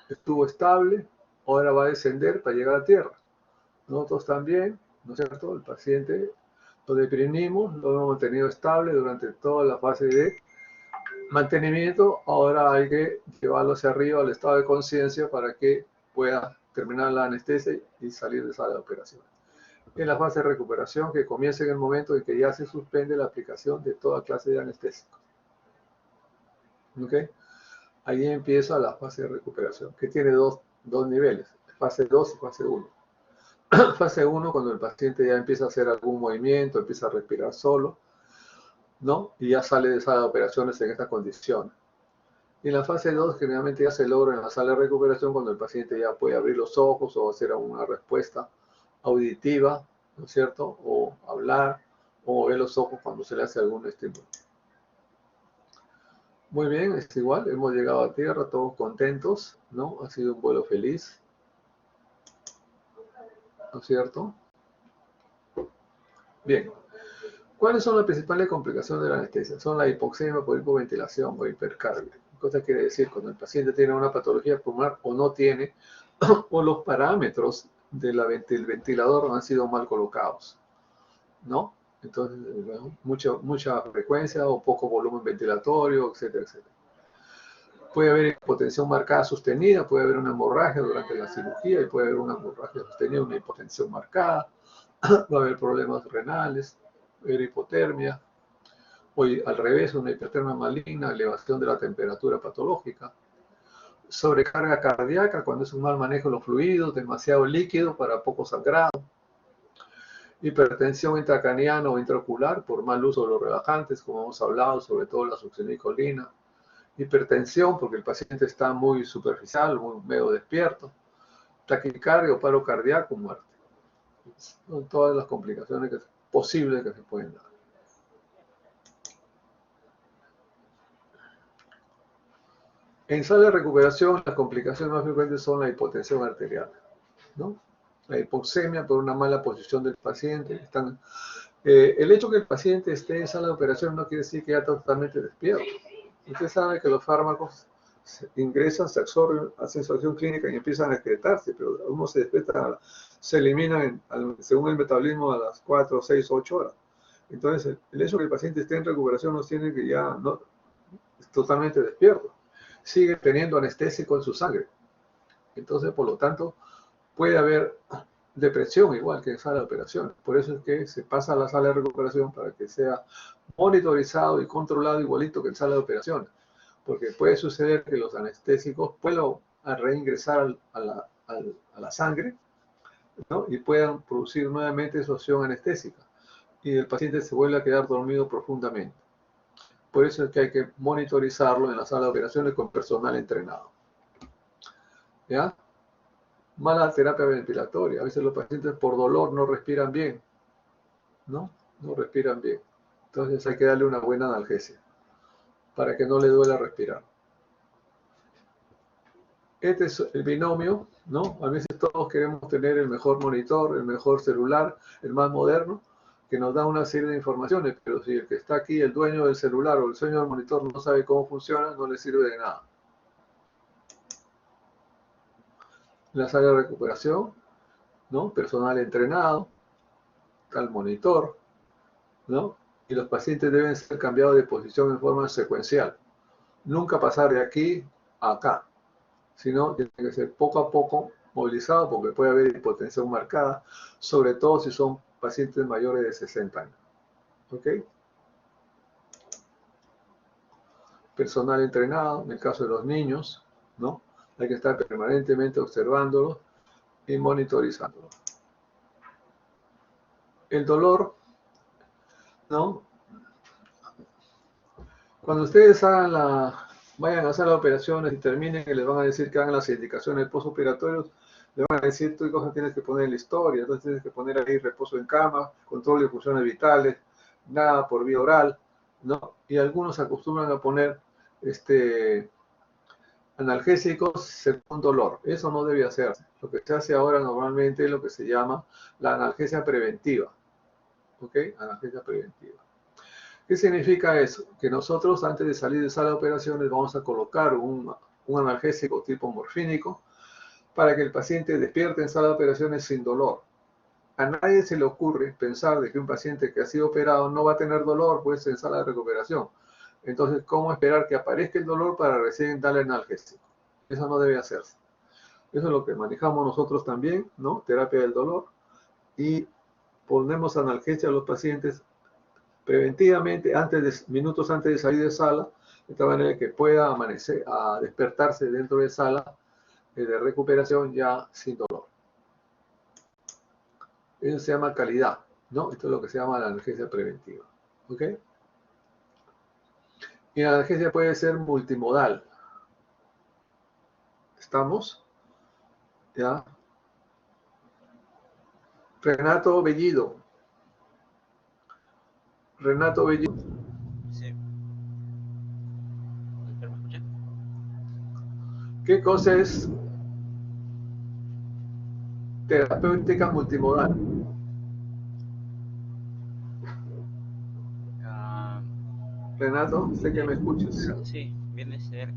estuvo estable, ahora va a descender para llegar a tierra. Nosotros también, ¿no es cierto? El paciente lo deprimimos, lo hemos mantenido estable durante toda la fase de mantenimiento. Ahora hay que llevarlo hacia arriba al estado de conciencia para que pueda terminar la anestesia y salir de sala de operaciones. En la fase de recuperación que comienza en el momento en que ya se suspende la aplicación de toda clase de anestésicos. ¿Ok? Ahí empieza la fase de recuperación, que tiene dos niveles, fase 2 y fase 1. Fase 1, cuando el paciente ya empieza a hacer algún movimiento, empieza a respirar solo, ¿no? Y ya sale de sala de operaciones en estas condiciones. Y en la fase 2, generalmente ya se logra en la sala de recuperación cuando el paciente ya puede abrir los ojos o hacer una respuesta auditiva, ¿no es cierto? O hablar, o mover los ojos cuando se le hace algún estímulo. Muy bien, es igual, hemos llegado a tierra, todos contentos, ¿no? Ha sido un vuelo feliz, ¿no es cierto? Bien. ¿Cuáles son las principales complicaciones de la anestesia? Son la hipoxemia por hipoventilación o hipercarbia. ¿Qué quiere decir? Cuando el paciente tiene una patología pulmonar o no tiene, o los parámetros del ventilador han sido mal colocados, ¿no? Entonces, mucha frecuencia o poco volumen ventilatorio, etcétera, etcétera. Puede haber hipotensión marcada sostenida, puede haber una hemorragia durante la cirugía y puede haber una hemorragia sostenida, una hipotensión marcada, va a haber problemas renales, va a haber hipotermia, o al revés, una hipertermia maligna, elevación de la temperatura patológica, sobrecarga cardíaca cuando es un mal manejo de los fluidos, demasiado líquido para poco sangrado, hipertensión intracraniana o intraocular por mal uso de los relajantes, como hemos hablado, sobre todo la succinilcolina, hipertensión porque el paciente está muy superficial, muy medio despierto, taquicardia o paro cardíaco, muerte. Son todas las complicaciones posibles que se pueden dar. En sala de recuperación, las complicaciones más frecuentes son la hipotensión arterial, ¿no? La hipoxemia por una mala posición del paciente. El hecho que el paciente esté en sala de operación no quiere decir que ya está totalmente despierto. Usted sabe que los fármacos ingresan, se absorben, hacen su acción clínica y empiezan a excretarse, pero uno se eliminan según el metabolismo a las 4, 6, 8 horas. Entonces, el hecho que el paciente esté en recuperación no tiene que ya no es totalmente despierto. Sigue teniendo anestésico en su sangre. Entonces, por lo tanto, puede haber depresión igual que en sala de operación. Por eso es que se pasa a la sala de recuperación para que sea monitorizado y controlado igualito que en sala de operación. Porque puede suceder que los anestésicos puedan reingresar a la sangre, ¿no? Y puedan producir nuevamente su acción anestésica. Y el paciente se vuelve a quedar dormido profundamente. Por eso es que hay que monitorizarlo en la sala de operaciones con personal entrenado. ¿Ya? Mala terapia ventilatoria. A veces los pacientes por dolor no respiran bien, ¿no? No respiran bien. Entonces hay que darle una buena analgesia para que no le duela respirar. Este es el binomio, ¿no? A veces todos queremos tener el mejor monitor, el mejor celular, el más moderno, que nos da una serie de informaciones, pero si el que está aquí, el dueño del celular o el dueño del monitor no sabe cómo funciona, no le sirve de nada. La sala de recuperación, ¿no? Personal entrenado, tal monitor, ¿no? Y los pacientes deben ser cambiados de posición en forma secuencial. Nunca pasar de aquí a acá, sino tiene que ser poco a poco movilizado porque puede haber hipotensión marcada, sobre todo si son pacientes mayores de 60 años. ¿Ok? Personal entrenado, en el caso de los niños, ¿no? Hay que estar permanentemente observándolos y monitorizándolos. El dolor, ¿no? Cuando ustedes vayan a hacer las operaciones y terminen y les van a decir que hagan las indicaciones postoperatorios, le van a decir, tú cosas tienes que poner en la historia, entonces tienes que poner ahí reposo en cama, control de funciones vitales, nada por vía oral, ¿no? Y algunos acostumbran a poner analgésicos según dolor. Eso no debe hacerse. Lo que se hace ahora normalmente es lo que se llama la analgesia preventiva. ¿Ok? Analgesia preventiva. ¿Qué significa eso? Que nosotros antes de salir de sala de operaciones vamos a colocar un analgésico tipo morfínico para que el paciente despierte en sala de operaciones sin dolor. A nadie se le ocurre pensar de que un paciente que ha sido operado no va a tener dolor, pues en sala de recuperación. Entonces, ¿cómo esperar que aparezca el dolor para recién darle analgésico? Eso no debe hacerse. Eso es lo que manejamos nosotros también, ¿no? Terapia del dolor. Y ponemos analgesia a los pacientes preventivamente, minutos antes de salir de sala, de tal manera que pueda despertarse dentro de sala de recuperación ya sin dolor. Eso se llama calidad, ¿no? Esto es lo que se llama la analgesia preventiva. ¿Ok? Y la analgesia puede ser multimodal. ¿Estamos? ¿Ya? Renato Bellido. Renato Bellido. Sí. ¿Me escucha? ¿Qué cosa es terapéutica multimodal? Renato, sé que me escuchas. Sí, viene a ser,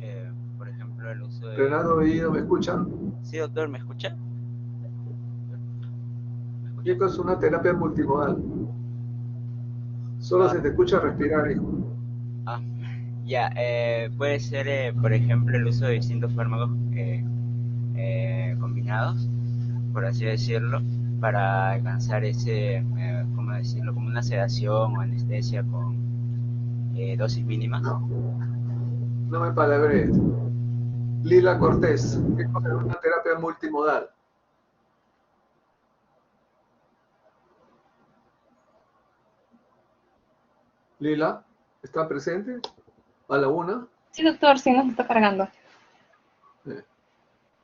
por ejemplo, el uso de... Renato Bellido, ¿me escucha? Sí, doctor, ¿me escucha? ¿Qué cosa es una terapia multimodal? Solo se te escucha respirar, hijo. Ya, puede ser, por ejemplo, el uso de distintos fármacos combinados, por así decirlo, para alcanzar ¿cómo decirlo? Como una sedación o anestesia con dosis mínimas. No me palabrees. Lila Cortés, ¿qué cosa es una terapia multimodal? Lila, ¿está presente? ¿A la una? Sí, doctor, sí nos está cargando. Eh,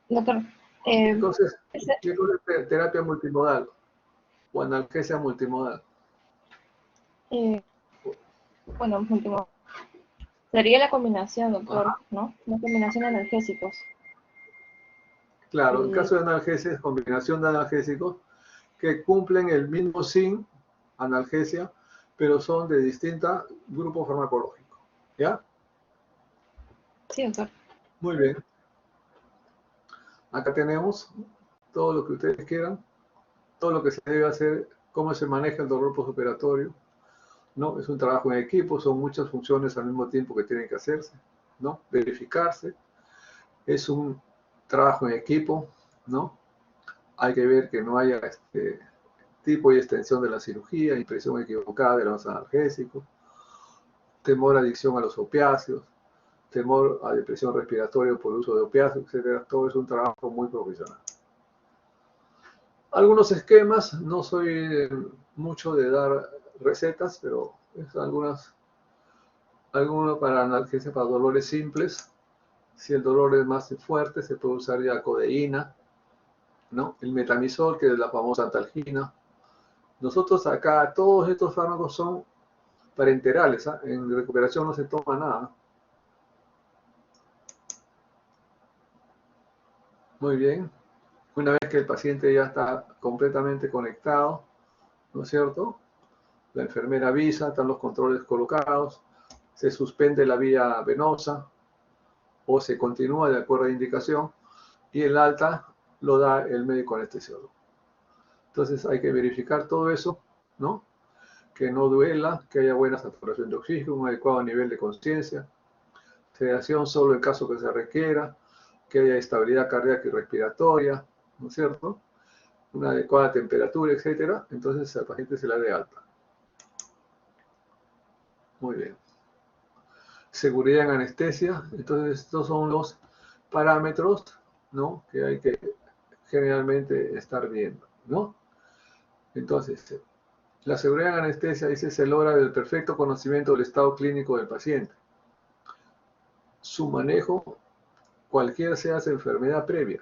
Doctor, Entonces, ese- ¿qué cosa es terapia multimodal o analgesia multimodal? bueno, último. Sería la combinación, doctor, Ajá. ¿no? Una combinación de analgésicos. Claro, en Y caso de analgesia es combinación de analgésicos que cumplen el mismo sin analgesia, pero son de distintos grupos farmacológicos. ¿Ya? sí, doctor. Muy bien. Acá tenemos todo lo que ustedes quieran, todo lo que se debe hacer, cómo se maneja el dolor postoperatorio, ¿no? Es un trabajo en equipo, son muchas funciones al mismo tiempo que tienen que hacerse, ¿no? Verificarse. Es un trabajo en equipo, ¿no? Hay que ver que no haya tipo y extensión de la cirugía, impresión equivocada de los analgésicos, temor a adicción a los opiáceos, temor a depresión respiratoria por uso de opiáceos, etcétera. Todo es un trabajo muy profesional. Algunos esquemas, no soy mucho de dar recetas, pero es algunos para analgesia para dolores simples. Si el dolor es más fuerte, se puede usar ya codeína, ¿no? El metamizol, que es la famosa antalgina. Nosotros acá, todos estos fármacos son parenterales, ¿ah? En recuperación no se toma nada. Muy bien. Una vez que el paciente ya está completamente conectado, ¿no es cierto? La enfermera avisa, están los controles colocados, se suspende la vía venosa o se continúa de acuerdo a indicación y el alta lo da el médico anestesiólogo. Entonces hay que verificar todo eso, ¿no? Que no duela, que haya buena saturación de oxígeno, un adecuado nivel de conciencia, sedación solo en caso que se requiera, que haya estabilidad cardíaca y respiratoria, ¿no es cierto? Una adecuada temperatura, etcétera. Entonces al paciente se le da de alta. Muy bien. Seguridad en anestesia. Entonces estos son los parámetros, ¿no? Que hay que generalmente estar viendo, ¿no? Entonces, la seguridad en anestesia, dice, se logra del perfecto conocimiento del estado clínico del paciente. Su manejo, cualquiera sea su enfermedad previa,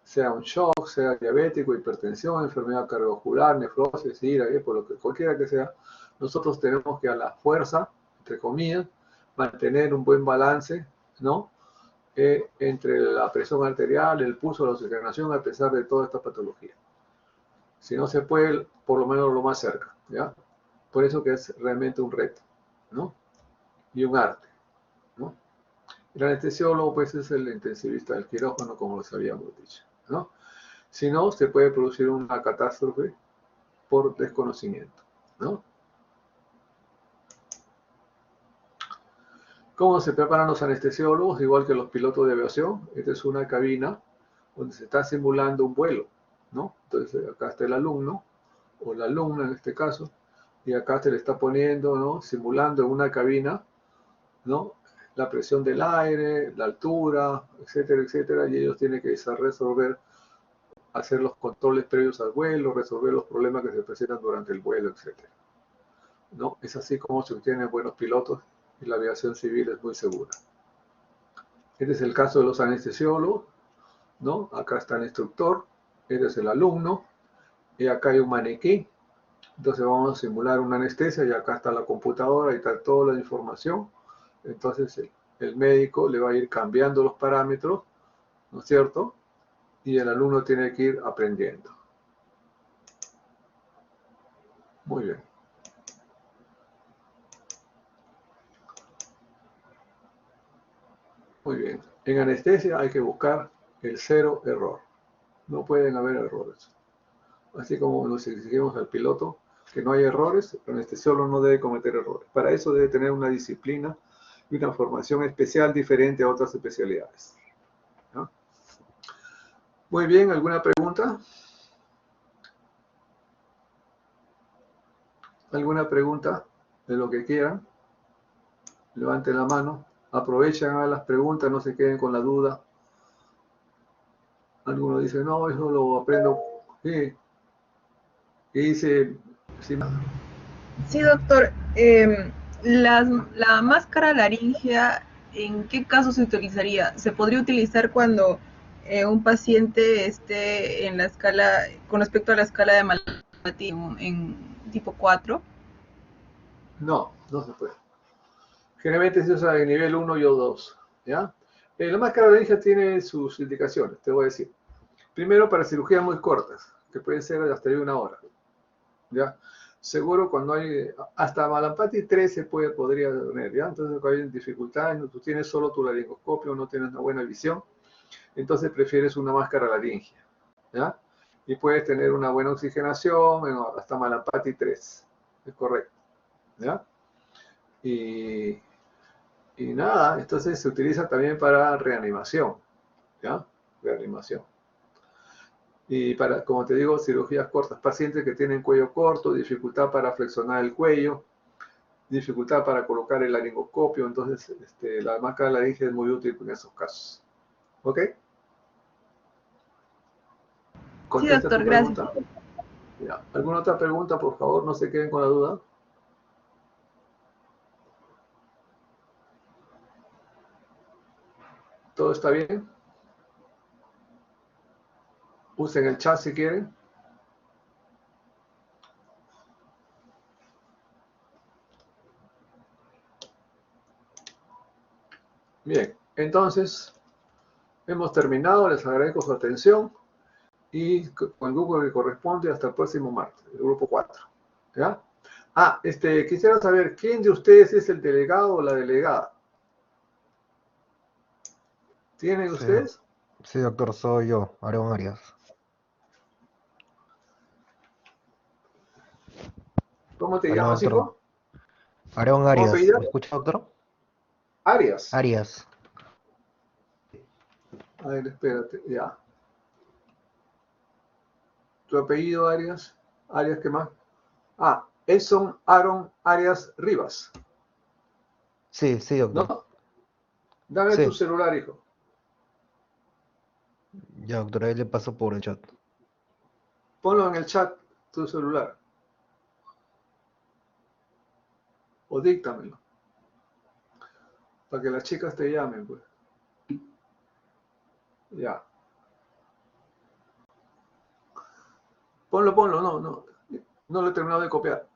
sea un shock, sea diabético, hipertensión, enfermedad cardiovascular, nefrosis, ira, por lo que cualquiera que sea, nosotros tenemos que a la fuerza, entre comillas, mantener un buen balance, ¿no? Entre la presión arterial, el pulso, la oxigenación, a pesar de toda esta patología. Si no se puede, por lo menos lo más cerca, ¿ya? Por eso que es realmente un reto, ¿no? Y un arte, ¿no? El anestesiólogo, pues, es el intensivista del quirófano, como les habíamos dicho, ¿no? Si no, se puede producir una catástrofe por desconocimiento, ¿no? ¿Cómo se preparan los anestesiólogos? Igual que los pilotos de aviación. Esta es una cabina donde se está simulando un vuelo, ¿no? Entonces, acá está el alumno, o la alumna en este caso, y acá se le está poniendo, ¿no? Simulando en una cabina, ¿no? La presión del aire, la altura, etcétera, etcétera, y ellos tienen que resolver, hacer los controles previos al vuelo, resolver los problemas que se presentan durante el vuelo, etcétera, ¿no? Es así como se obtienen buenos pilotos y la aviación civil es muy segura. Este es el caso de los anestesiólogos, ¿no? Acá está el instructor, este es el alumno, y acá hay un maniquí. Entonces vamos a simular una anestesia y acá está la computadora y está toda la información. Entonces el médico le va a ir cambiando los parámetros, ¿no es cierto? Y el alumno tiene que ir aprendiendo. Muy bien. Muy bien. En anestesia hay que buscar el cero error. No pueden haber errores. Así como nos exigimos al piloto que no hay errores, el anestesiólogo no debe cometer errores. Para eso debe tener una disciplina y una formación especial diferente a otras especialidades, ¿no? Muy bien, ¿alguna pregunta? ¿Alguna pregunta de lo que quieran? Levanten la mano. Aprovechen, hagan las preguntas, no se queden con la duda. Algunos dicen, no, eso lo aprendo. Sí. Y dice, sí, Sí, doctor. La máscara laringea, ¿en qué caso se utilizaría? ¿Se podría utilizar cuando un paciente esté en la escala, con respecto a la escala de Malpati en tipo 4? no, no se puede. Generalmente se usa en nivel 1 y o 2, ¿ya? La máscara laringea tiene sus indicaciones, te voy a decir. Primero, para cirugías muy cortas, que pueden ser hasta de 1 hora, ¿ya? Seguro cuando hay, hasta Malampati 3 podría tener, ¿ya? Entonces cuando hay dificultades, tú tienes solo tu laringoscopio, no tienes una buena visión, entonces prefieres una máscara laringea, ¿ya? Y puedes tener una buena oxigenación hasta Malampati 3, es correcto, ¿ya? Y nada, entonces se utiliza también para reanimación, ¿ya? Reanimación. Y para, como te digo, cirugías cortas, pacientes que tienen cuello corto, dificultad para flexionar el cuello, dificultad para colocar el laringoscopio, entonces la máscara laringea es muy útil en esos casos. ¿Ok? Sí, ¿Contesta doctor, tu gracias. pregunta? Ya. ¿Alguna otra pregunta, por favor? No se queden con la duda. ¿Todo está bien? Usen el chat si quieren. Bien, entonces hemos terminado. Les agradezco su atención y con el grupo que corresponde hasta el próximo martes, el grupo 4. ¿Ya? Ah, quisiera saber quién de ustedes es el delegado o la delegada. ¿Tienen Sí, ustedes? sí, doctor, soy yo, Aarón Arias. ¿Cómo te Aló, llamas, doctor. hijo? Aarón ¿Cómo Arias. apellidas? ¿Me escucha, doctor? Arias. Arias. A ver, espérate, ya. ¿Tu apellido, Arias? ¿Arias qué más? Ah, Edson Aaron Arias Rivas, Sí, sí, doctor. ¿no? Dame tu Sí, celular, hijo. ya, doctor, ahí le paso por el chat. Ponlo en el chat, tu celular. O díctamelo. Para que las chicas te llamen, pues. Ya. Ponlo, no, no. No lo he terminado de copiar.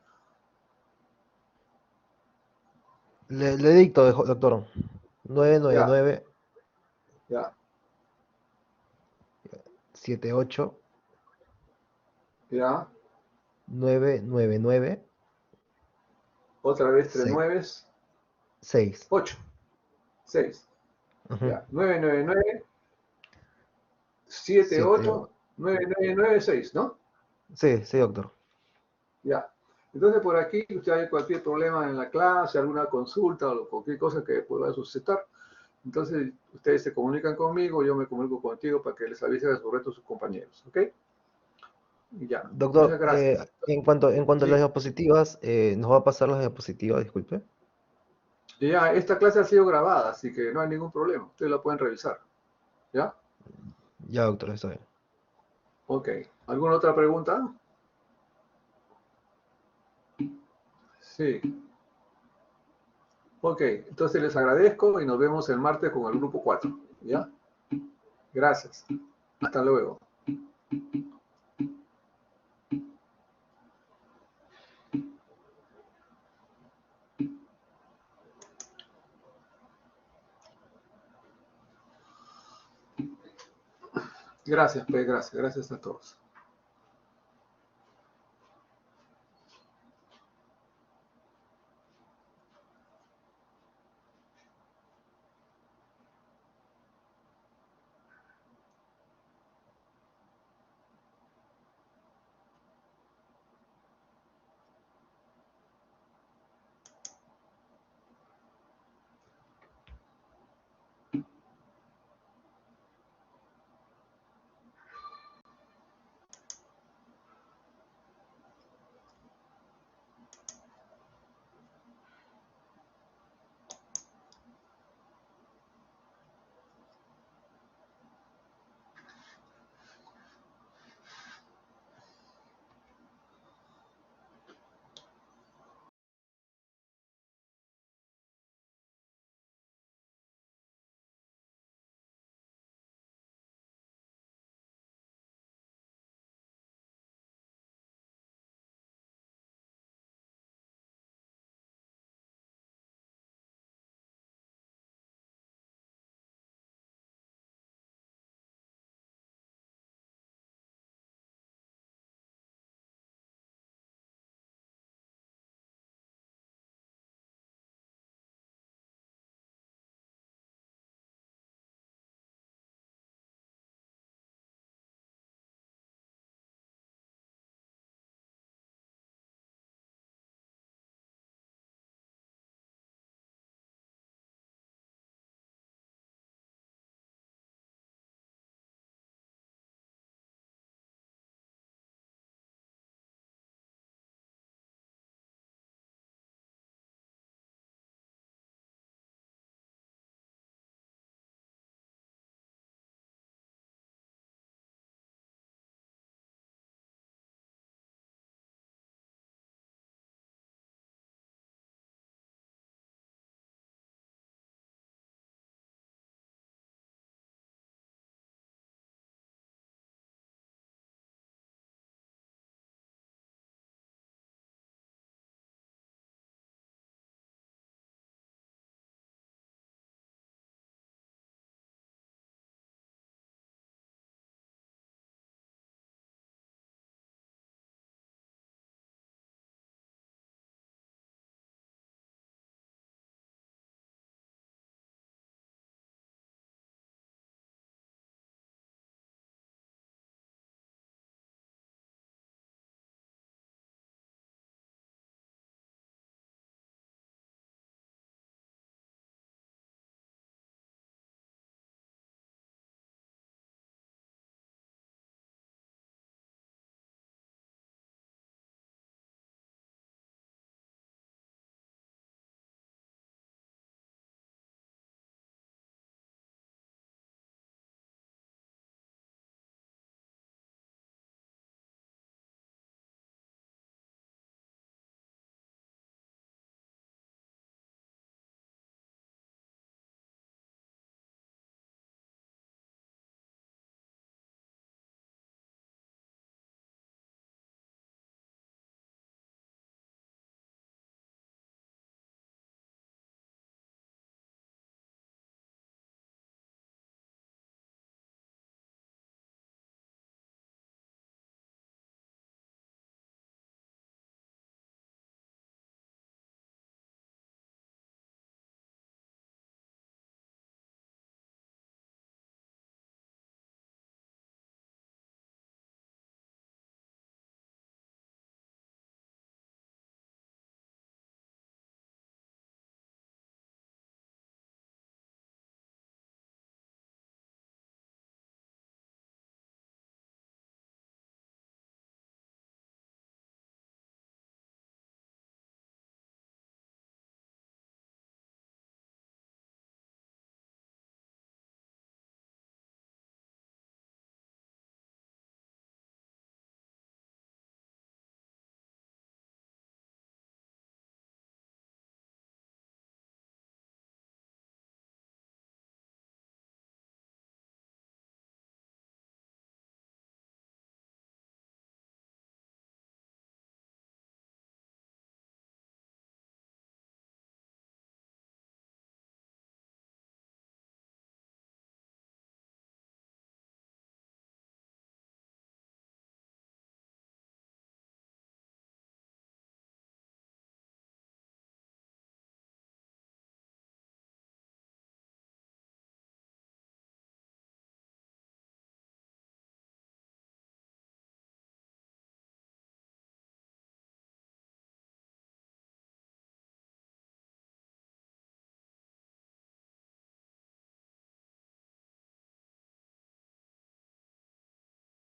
Le dicto, doctor. Ya, 999 ya, 78 ya. 999 Otra vez, 3 6. nueves, 6. 8, 6. Ujú. Ya, 999, 78, 9996, ¿no? Sí, sí, doctor. Ya. Entonces, por aquí, si usted hay cualquier problema en la clase, alguna consulta o cualquier cosa que pueda suscitar, entonces ustedes se comunican conmigo, yo me comunico contigo para que les avise de su resto a sus compañeros, ¿ok? Ya, muchas Doctor, gracias. en cuanto a las Sí, diapositivas, nos va a pasar las diapositivas, disculpe. ya, esta clase ha sido grabada, así que no hay ningún problema, ustedes la pueden revisar, ¿ya? Ya, doctor, está bien. Ok, ¿alguna otra pregunta? Sí. Ok, entonces les agradezco y nos vemos el martes con el grupo 4, ¿ya? Gracias. Hasta luego. Gracias, pues, gracias a todos.